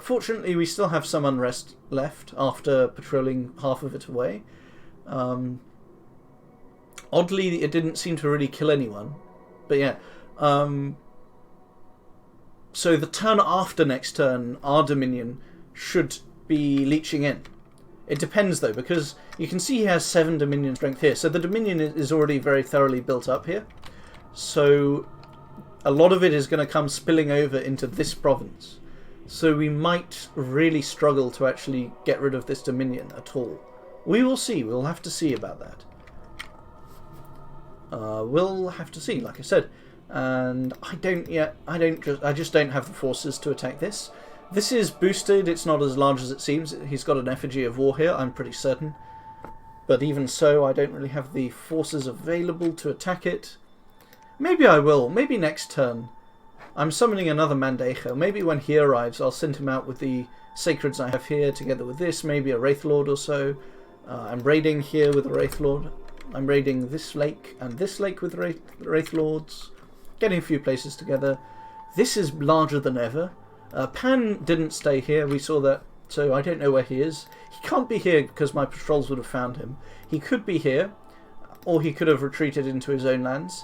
S1: Fortunately, we still have some unrest left after patrolling half of it away. Oddly, it didn't seem to really kill anyone. But yeah. So the turn after next turn, our Dominion should be leeching in. It depends though, because you can see he has 7 Dominion strength here. So the Dominion is already very thoroughly built up here. So a lot of it is going to come spilling over into this province. So we might really struggle to actually get rid of this Dominion at all. We will see. We'll have to see about that. We'll have to see, like I said. And I just don't have the forces to attack this. This is boosted. It's not as large as it seems. He's got an effigy of war here, I'm pretty certain. But even so, I don't really have the forces available to attack it. Maybe I will. Maybe next turn. I'm summoning another Mandeja. Maybe when he arrives, I'll send him out with the Sacreds I have here, together with this. Maybe a Wraithlord or so. I'm raiding here with a Wraithlord. I'm raiding this lake and this lake with Wraithlords. Getting a few places together. This is larger than ever. Pan didn't stay here. We saw that. So I don't know where he is. He can't be here because my patrols would have found him. He could be here. or he could have retreated into his own lands.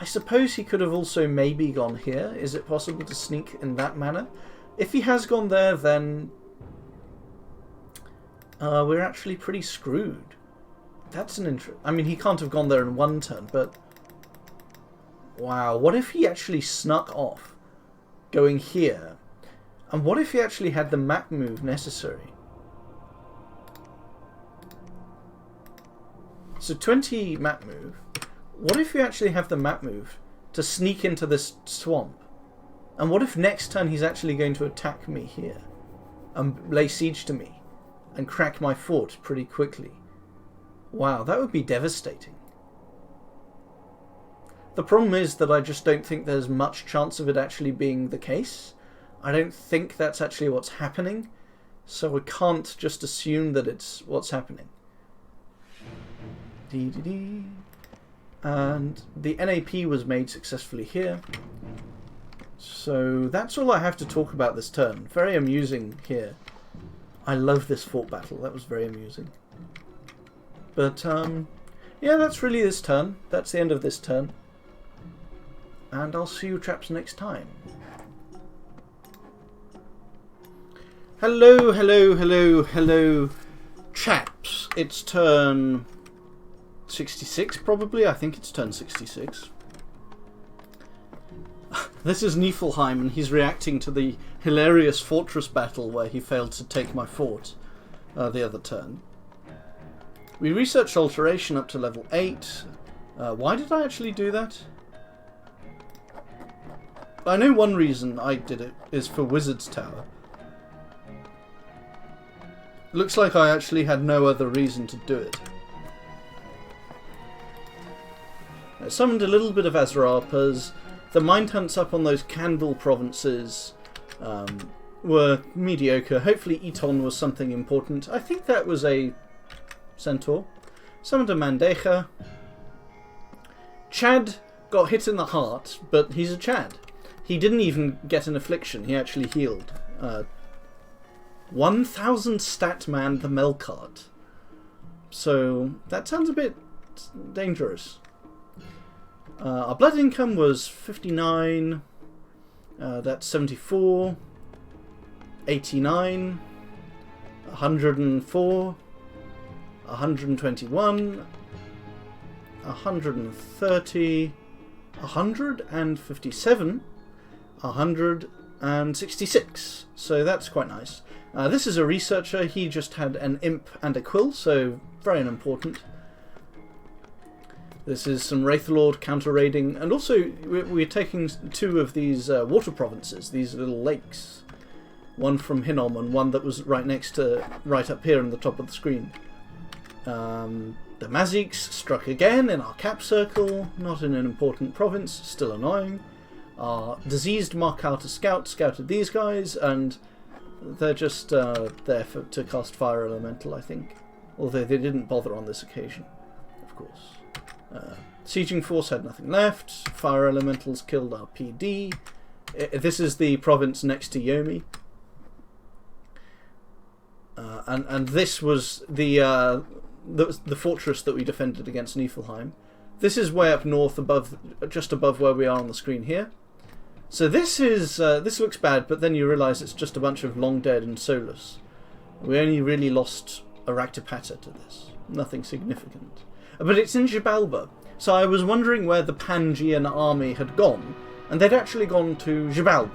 S1: I suppose he could have also maybe gone here. Is it possible to sneak in that manner? If he has gone there, then we're actually pretty screwed. That's an interest. I mean, he can't have gone there in one turn, but wow, what if he actually snuck off going here? And what if he actually had the map move necessary? So 20 map move. What if you actually have the map move to sneak into this swamp? And what if next turn he's actually going to attack me here and lay siege to me and crack my fort pretty quickly? Wow, that would be devastating. The problem is that I just don't think there's much chance of it actually being the case. I don't think that's actually what's happening, so we can't just assume that it's what's happening. And the NAP was made successfully here. So that's all I have to talk about this turn. Very amusing here. I love this fort battle. That was very amusing. But yeah, that's really this turn. That's the end of this turn. And I'll see you chaps next time. Hello, hello, hello, hello, chaps. It's turn 66, probably. I think it's turn 66. This is Niflheim, and he's reacting to the hilarious fortress battle where he failed to take my fort the other turn. We researched alteration up to level 8. Why did I actually do that? I know one reason I did it is for Wizard's Tower. Looks like I actually had no other reason to do it. I summoned a little bit of Azarapas. The mind hunts up on those Candle provinces were mediocre. Hopefully Eton was something important. I think that was a Centaur. Summoned a Mandeja. Chad got hit in the heart, but he's a Chad. He didn't even get an affliction. He actually healed. 1000 stat man the Melkart. So that sounds a bit dangerous. Our blood income was 59. That's 74. 89. 104. 121. 130. 157. 166. So that's quite nice. This is a researcher. He just had an imp and a quill, so very unimportant. This is some Wraithlord counter-raiding, and also we're taking 2 of these water provinces, these little lakes. One from Hinnom and one that was right up here in the top of the screen. The Maziks struck again in our cap circle, not in an important province, still annoying. Our diseased Markata scout scouted these guys, and they're just there to cast Fire Elemental, I think. Although they didn't bother on this occasion, of course. Sieging Force had nothing left. Fire Elementals killed our PD. This is the province next to Yomi. And this was the fortress that we defended against Niflheim. This is way up north, just above where we are on the screen here. So this looks bad, but then you realise it's just a bunch of long dead and soulless. We only really lost a Rakhtapata to this. Nothing significant. But it's in Xibalba, so I was wondering where the Pangean army had gone, and they'd actually gone to Xibalba.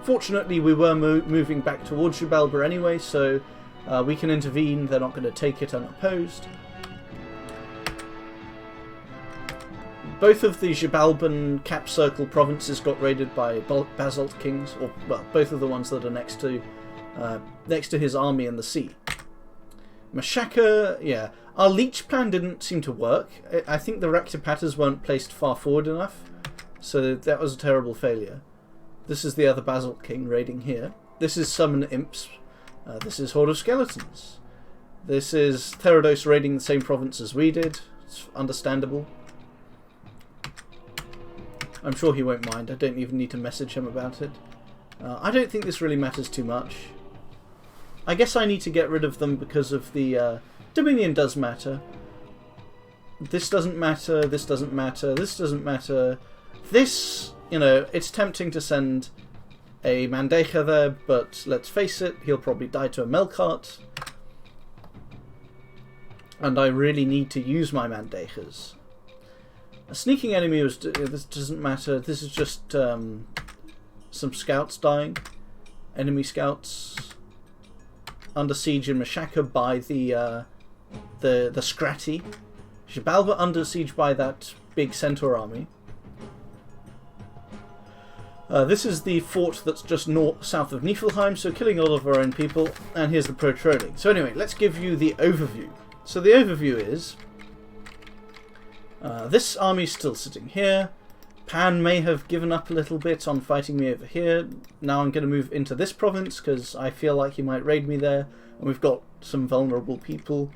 S1: Fortunately, we were moving back towards Xibalba anyway, so we can intervene. They're not going to take it unopposed. Both of the Xibalban cap circle provinces got raided by Basalt Kings, or well, both of the ones that are next to his army in the sea. Mashaka, yeah. Our leech plan didn't seem to work. I think the Raktapatas weren't placed far forward enough, so that was a terrible failure. This is the other Basalt King raiding here. This is Summon Imps. This is Horde of Skeletons. This is Therados raiding the same province as we did. It's understandable. I'm sure he won't mind. I don't even need to message him about it. I don't think this really matters too much. I guess I need to get rid of them because of the... Dominion does matter. This doesn't matter, this doesn't matter, this doesn't matter. This, you know, it's tempting to send a Mandeja there, but let's face it, he'll probably die to a Melkart. And I really need to use my Mandejas. A sneaking enemy was... This doesn't matter, this is just some scouts dying. Enemy scouts under siege in Mashaka by the Scratty. Xibalba under siege by that big centaur army. This is the fort that's just south of Niflheim, so killing a lot of our own people. And here's the pro-trolling. So anyway, let's give you the overview. So the overview is... this army's still sitting here. Pan may have given up a little bit on fighting me over here. Now I'm going to move into this province because I feel like he might raid me there. And we've got some vulnerable people.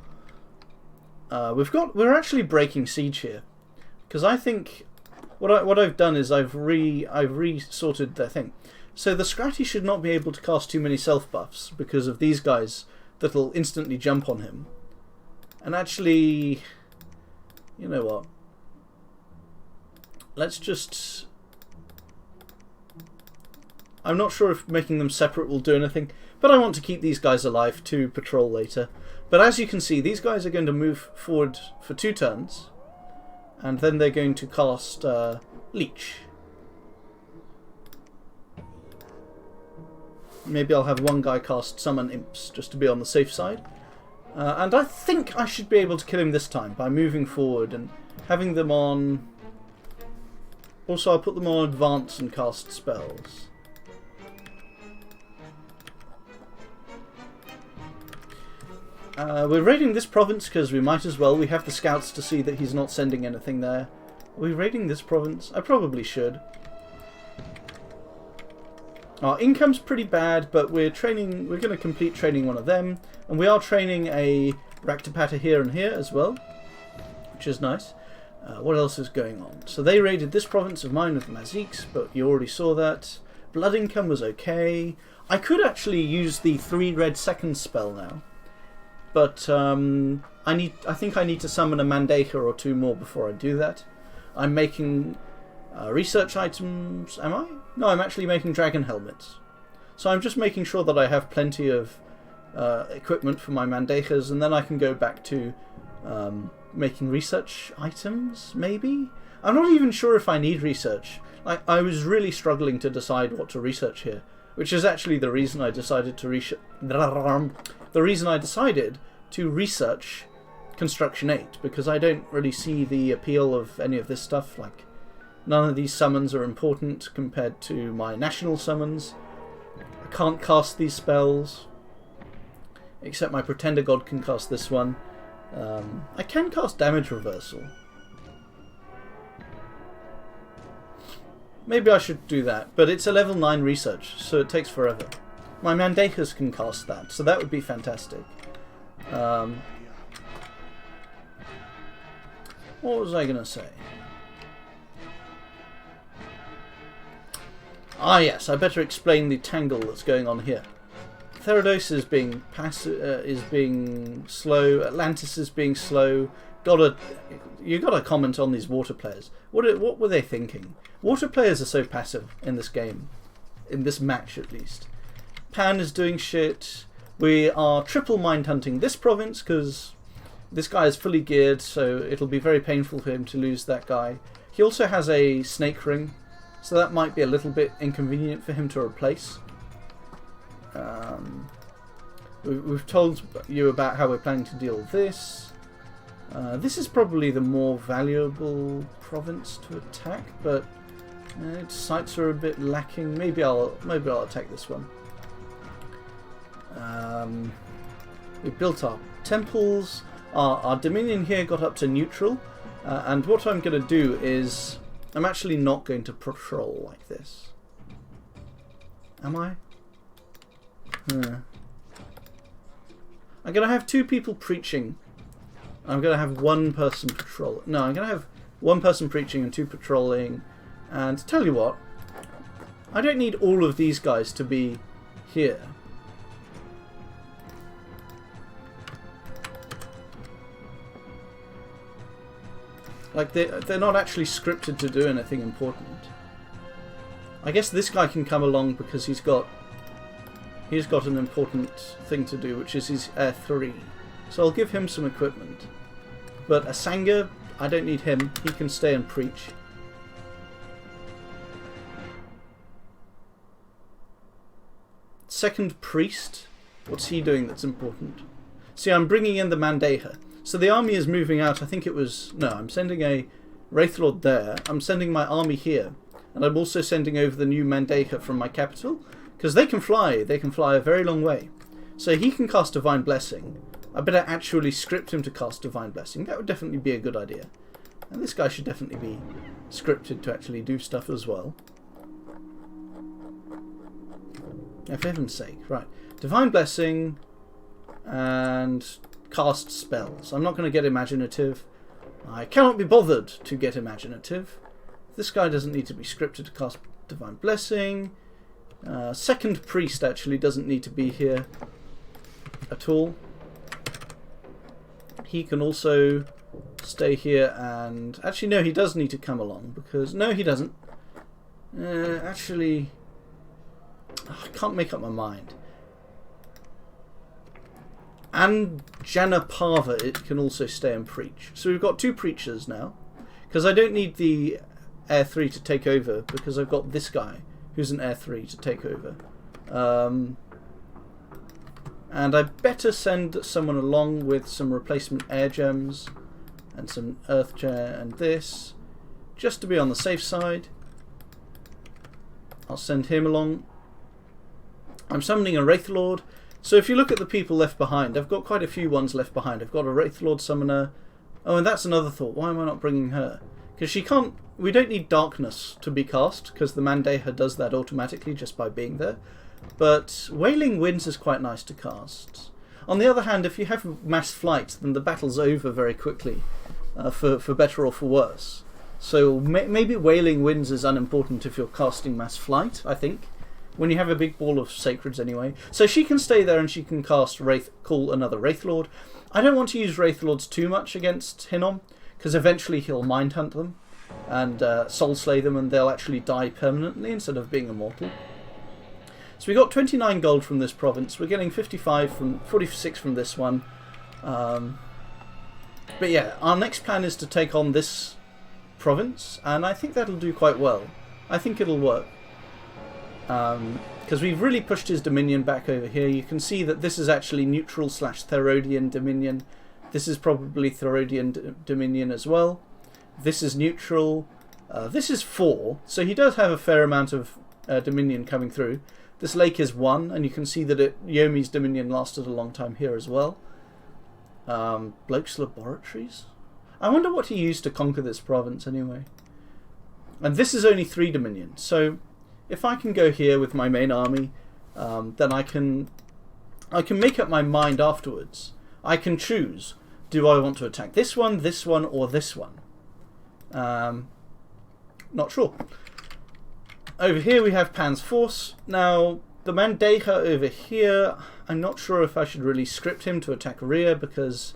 S1: We're actually breaking siege here, because I think what I've done is I've resorted their thing. So the Scratty should not be able to cast too many self buffs because of these guys that'll instantly jump on him. And actually, you know what? Let's just... I'm not sure if making them separate will do anything, but I want to keep these guys alive to patrol later. But as you can see, these guys are going to move forward for 2 turns, and then they're going to cast Leech. Maybe I'll have one guy cast Summon Imps, just to be on the safe side. And I think I should be able to kill him this time by moving forward and having them on... Also, I'll put them on Advance and cast spells. We're raiding this province because we might as well. We have the scouts to see that he's not sending anything there. Are we raiding this province? I probably should. Our income's pretty bad, but we're going to complete training one of them. And we are training a Raktapata here and here as well, which is nice. What else is going on? So they raided this province of mine with Maziks, but you already saw that. Blood income was okay. I could actually use the 3 red second spell now. But I think I need to summon a Mandeja or 2 more before I do that. I'm making research items. Am I? No, I'm actually making dragon helmets. So I'm just making sure that I have plenty of equipment for my Mandejas, and then I can go back to making research items, maybe? I'm not even sure if I need research. Like, I was really struggling to decide what to research here, which is actually the reason I decided to research Construction 8, because I don't really see the appeal of any of this stuff. Like, none of these summons are important compared to my national summons. I can't cast these spells, except my Pretender God can cast this one. I can cast Damage Reversal. Maybe I should do that, but it's a level 9 research, so it takes forever. My Mandejas can cast that, so that would be fantastic. What was I going to say? Ah yes, I better explain the tangle that's going on here. Therados is being slow. Atlantis is being slow. You gotta comment on these water players. What were they thinking? Water players are so passive in this game, in this match at least. Pan is doing shit. We are triple mind hunting this province because this guy is fully geared, so it'll be very painful for him to lose that guy. He also has a snake ring, so that might be a little bit inconvenient for him to replace. We've told you about how we're planning to deal with this. This is probably the more valuable province to attack, but its sites are a bit lacking. Maybe I'll attack this one. We built our temples. Our dominion here got up to neutral, and what I'm going to do is I'm actually not going to patrol like this. Am I? I'm going to have 2 people preaching. I'm going to have 1 person patrol. No, I'm going to have 1 person preaching and 2 patrolling. And tell you what, I don't need all of these guys to be here. Like, they're not actually scripted to do anything important. I guess this guy can come along because he's got an important thing to do, which is his Air 3. So I'll give him some equipment. But Asanga, I don't need him. He can stay and preach. Second priest. What's he doing that's important? See, I'm bringing in the Mandeha. So the army is moving out. I think it was... No, I'm sending a Wraithlord there. I'm sending my army here. And I'm also sending over the new Mandeha from my capital. Because they can fly. They can fly a very long way. So he can cast Divine Blessing. I better actually script him to cast Divine Blessing. That would definitely be a good idea. And this guy should definitely be scripted to actually do stuff as well. For heaven's sake. Right. Divine Blessing and cast spells. I'm not going to get imaginative. I cannot be bothered to get imaginative. This guy doesn't need to be scripted to cast Divine Blessing. Second priest actually doesn't need to be here at all. He can also stay here and... Actually, no, he does need to come along because... No, he doesn't. Actually... I can't make up my mind. And Janapava, it can also stay and preach. So we've got two preachers now. Because I don't need the Air 3 to take over because I've got this guy who's an Air 3 to take over. And I better send someone along with some replacement air gems and some earth gem and this, just to be on the safe side. I'll send him along. I'm summoning a Wraithlord. So if you look at the people left behind, I've got quite a few ones left behind. I've got a Wraithlord summoner. Oh, and that's another thought. Why am I not bringing her? Because she can't... We don't need darkness to be cast, because the Mandeha does that automatically just by being there. But Wailing Winds is quite nice to cast. On the other hand, if you have mass flight, then the battle's over very quickly, for better or for worse. So maybe Wailing Winds is unimportant if you're casting mass flight, I think. When you have a big ball of Sacreds anyway. So she can stay there and she can cast call another Wraithlord. I don't want to use Wraithlords too much against Hinnom, because eventually he'll Mind Hunt them and Soul Slay them, and they'll actually die permanently instead of being immortal. So we got 29 gold from this province. We're getting 46 from this one. But yeah, our next plan is to take on this province, and I think that'll do quite well. I think it'll work. Because we've really pushed his dominion back over here. You can see that this is actually neutral / Therodian dominion. This is probably Therodian dominion as well. This is neutral. This is 4, so he does have a fair amount of dominion coming through. This lake is 1, and you can see that Yomi's dominion lasted a long time here as well. Bloke's Laboratories? I wonder what he used to conquer this province anyway. And this is only 3 dominion, so if I can go here with my main army, then I can make up my mind afterwards. I can choose, do I want to attack this one, or this one? Not sure. Over here we have Pan's Force. Now, the Mandeha over here, I'm not sure if I should really script him to attack rear, because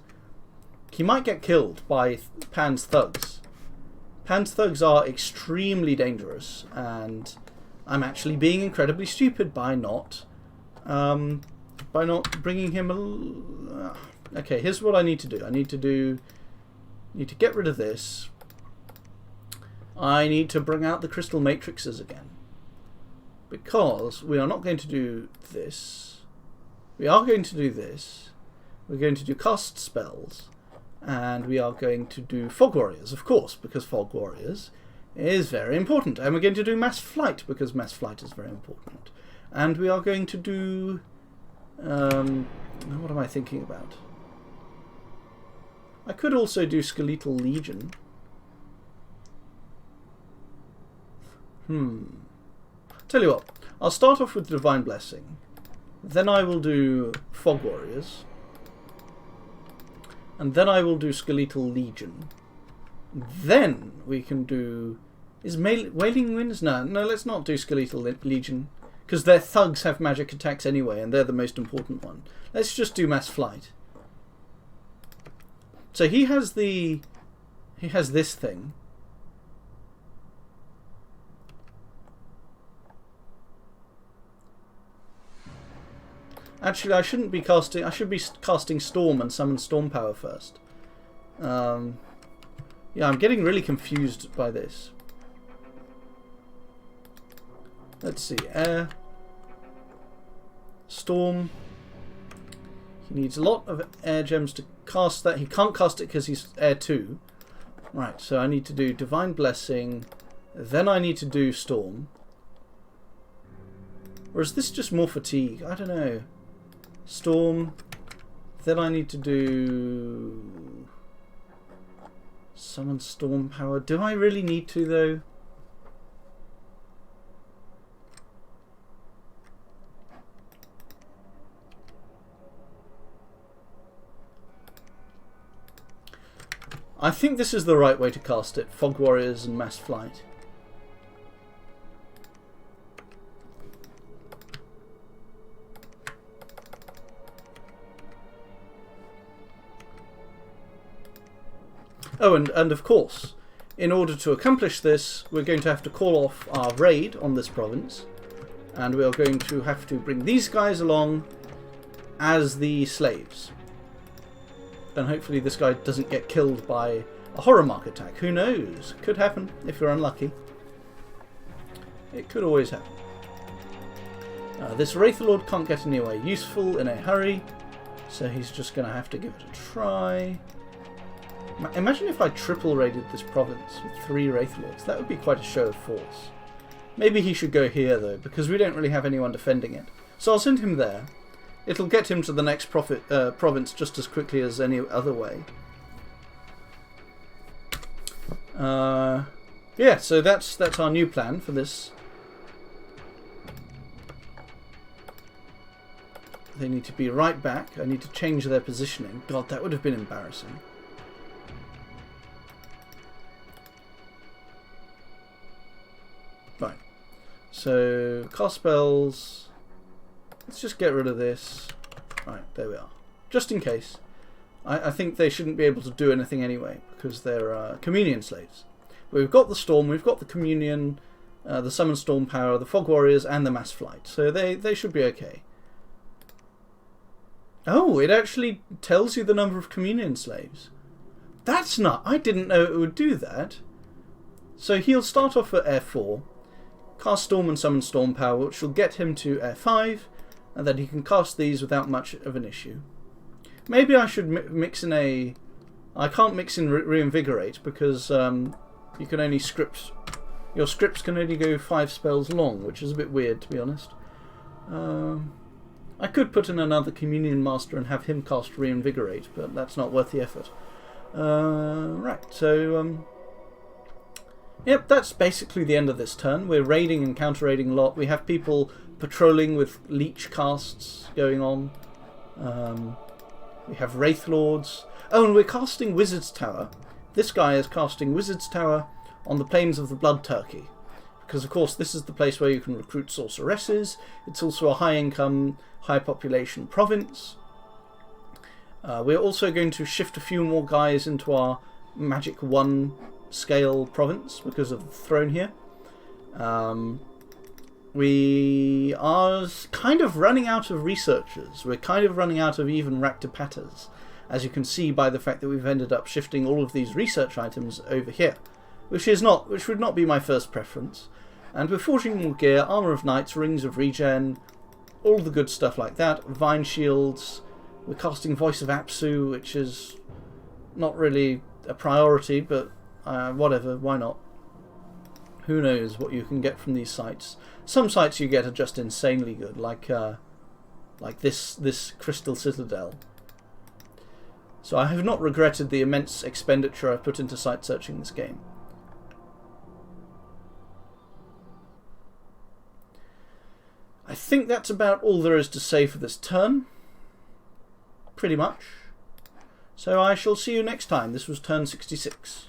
S1: he might get killed by Pan's Thugs. Pan's Thugs are extremely dangerous, and I'm actually being incredibly stupid by not bringing him okay, here's what I need to do. I need to get rid of this. I need to bring out the crystal matrices again, because we are not going to do this. We are going to do this. We're going to do cast spells, and we are going to do Fog Warriors, of course, because Fog Warriors is very important. And we're going to do Mass Flight, because Mass Flight is very important. And we are going to do... what am I thinking about? I could also do Skeletal Legion. Tell you what, I'll start off with Divine Blessing. Then I will do Fog Warriors. And then I will do Skeletal Legion. Then we can do... Is Wailing Winds? No, let's not do Skeletal Legion, because their thugs have magic attacks anyway, and they're the most important one. Let's just do Mass Flight. So he has the He has this thing. Actually, I shouldn't be casting... I should be casting Storm and summon Storm Power first. Yeah, I'm getting really confused by this. Let's see. Air. Storm. He needs a lot of air gems to cast that. He can't cast it because he's Air 2. Right, so I need to do Divine Blessing. Then I need to do Storm. Or is this just more fatigue? I don't know. Storm. Then I need to do... Summon Storm Power. Do I really need to, though? I think this is the right way to cast it. Fog Warriors and Mass Flight. Oh, and of course, in order to accomplish this, we're going to have to call off our raid on this province. And we are going to have to bring these guys along as the slaves. And hopefully this guy doesn't get killed by a horror mark attack. Who knows? Could happen if you're unlucky. It could always happen. This Wraithlord can't get anywhere useful in a hurry, so he's just going to have to give it a try. Imagine if I triple raided this province with 3 Wraithlords. That would be quite a show of force. Maybe he should go here though, because we don't really have anyone defending it. So I'll send him there. It'll get him to the next province just as quickly as any other way. Yeah, so that's our new plan for this. They need to be right back. I need to change their positioning. God, that would have been embarrassing. Right. So, cast spells. Let's just get rid of this. Right, there we are. Just in case. I think they shouldn't be able to do anything anyway, because they're Communion slaves. We've got the Storm, we've got the Communion, the Summon Storm Power, the Fog Warriors, and the Mass Flight. So they should be okay. Oh, it actually tells you the number of Communion slaves. That's not... I didn't know it would do that. So he'll start off at Air 4, cast Storm and Summon Storm Power, which will get him to Air 5, and then he can cast these without much of an issue. Maybe I should mix in a... I can't mix in Reinvigorate, because you can only script... Your scripts can only go 5 spells long, which is a bit weird, to be honest. I could put in another Communion Master and have him cast Reinvigorate, but that's not worth the effort. Right, so... Yep, that's basically the end of this turn. We're raiding and counter-raiding a lot. We have people patrolling with leech casts going on. We have Wraith Lords. Oh, and we're casting Wizard's Tower. This guy is casting Wizard's Tower on the Plains of the Blood Turkey. Because, of course, this is the place where you can recruit sorceresses. It's also a high-income, high-population province. We're also going to shift a few more guys into our Magic 1 scale province because of the throne here. We are kind of running out of researchers. We're kind of running out of even Raktapatas, as you can see by the fact that we've ended up shifting all of these research items over here, which would not be my first preference. And we're forging more gear, armor of knights, rings of regen, all the good stuff like that, vine shields. We're casting Voice of Apsu, which is not really a priority, but whatever, why not? Who knows what you can get from these sites. Some sites you get are just insanely good, like this Crystal Citadel. So I have not regretted the immense expenditure I put into site searching this game. I think that's about all there is to say for this turn. Pretty much. So I shall see you next time. This was turn 66.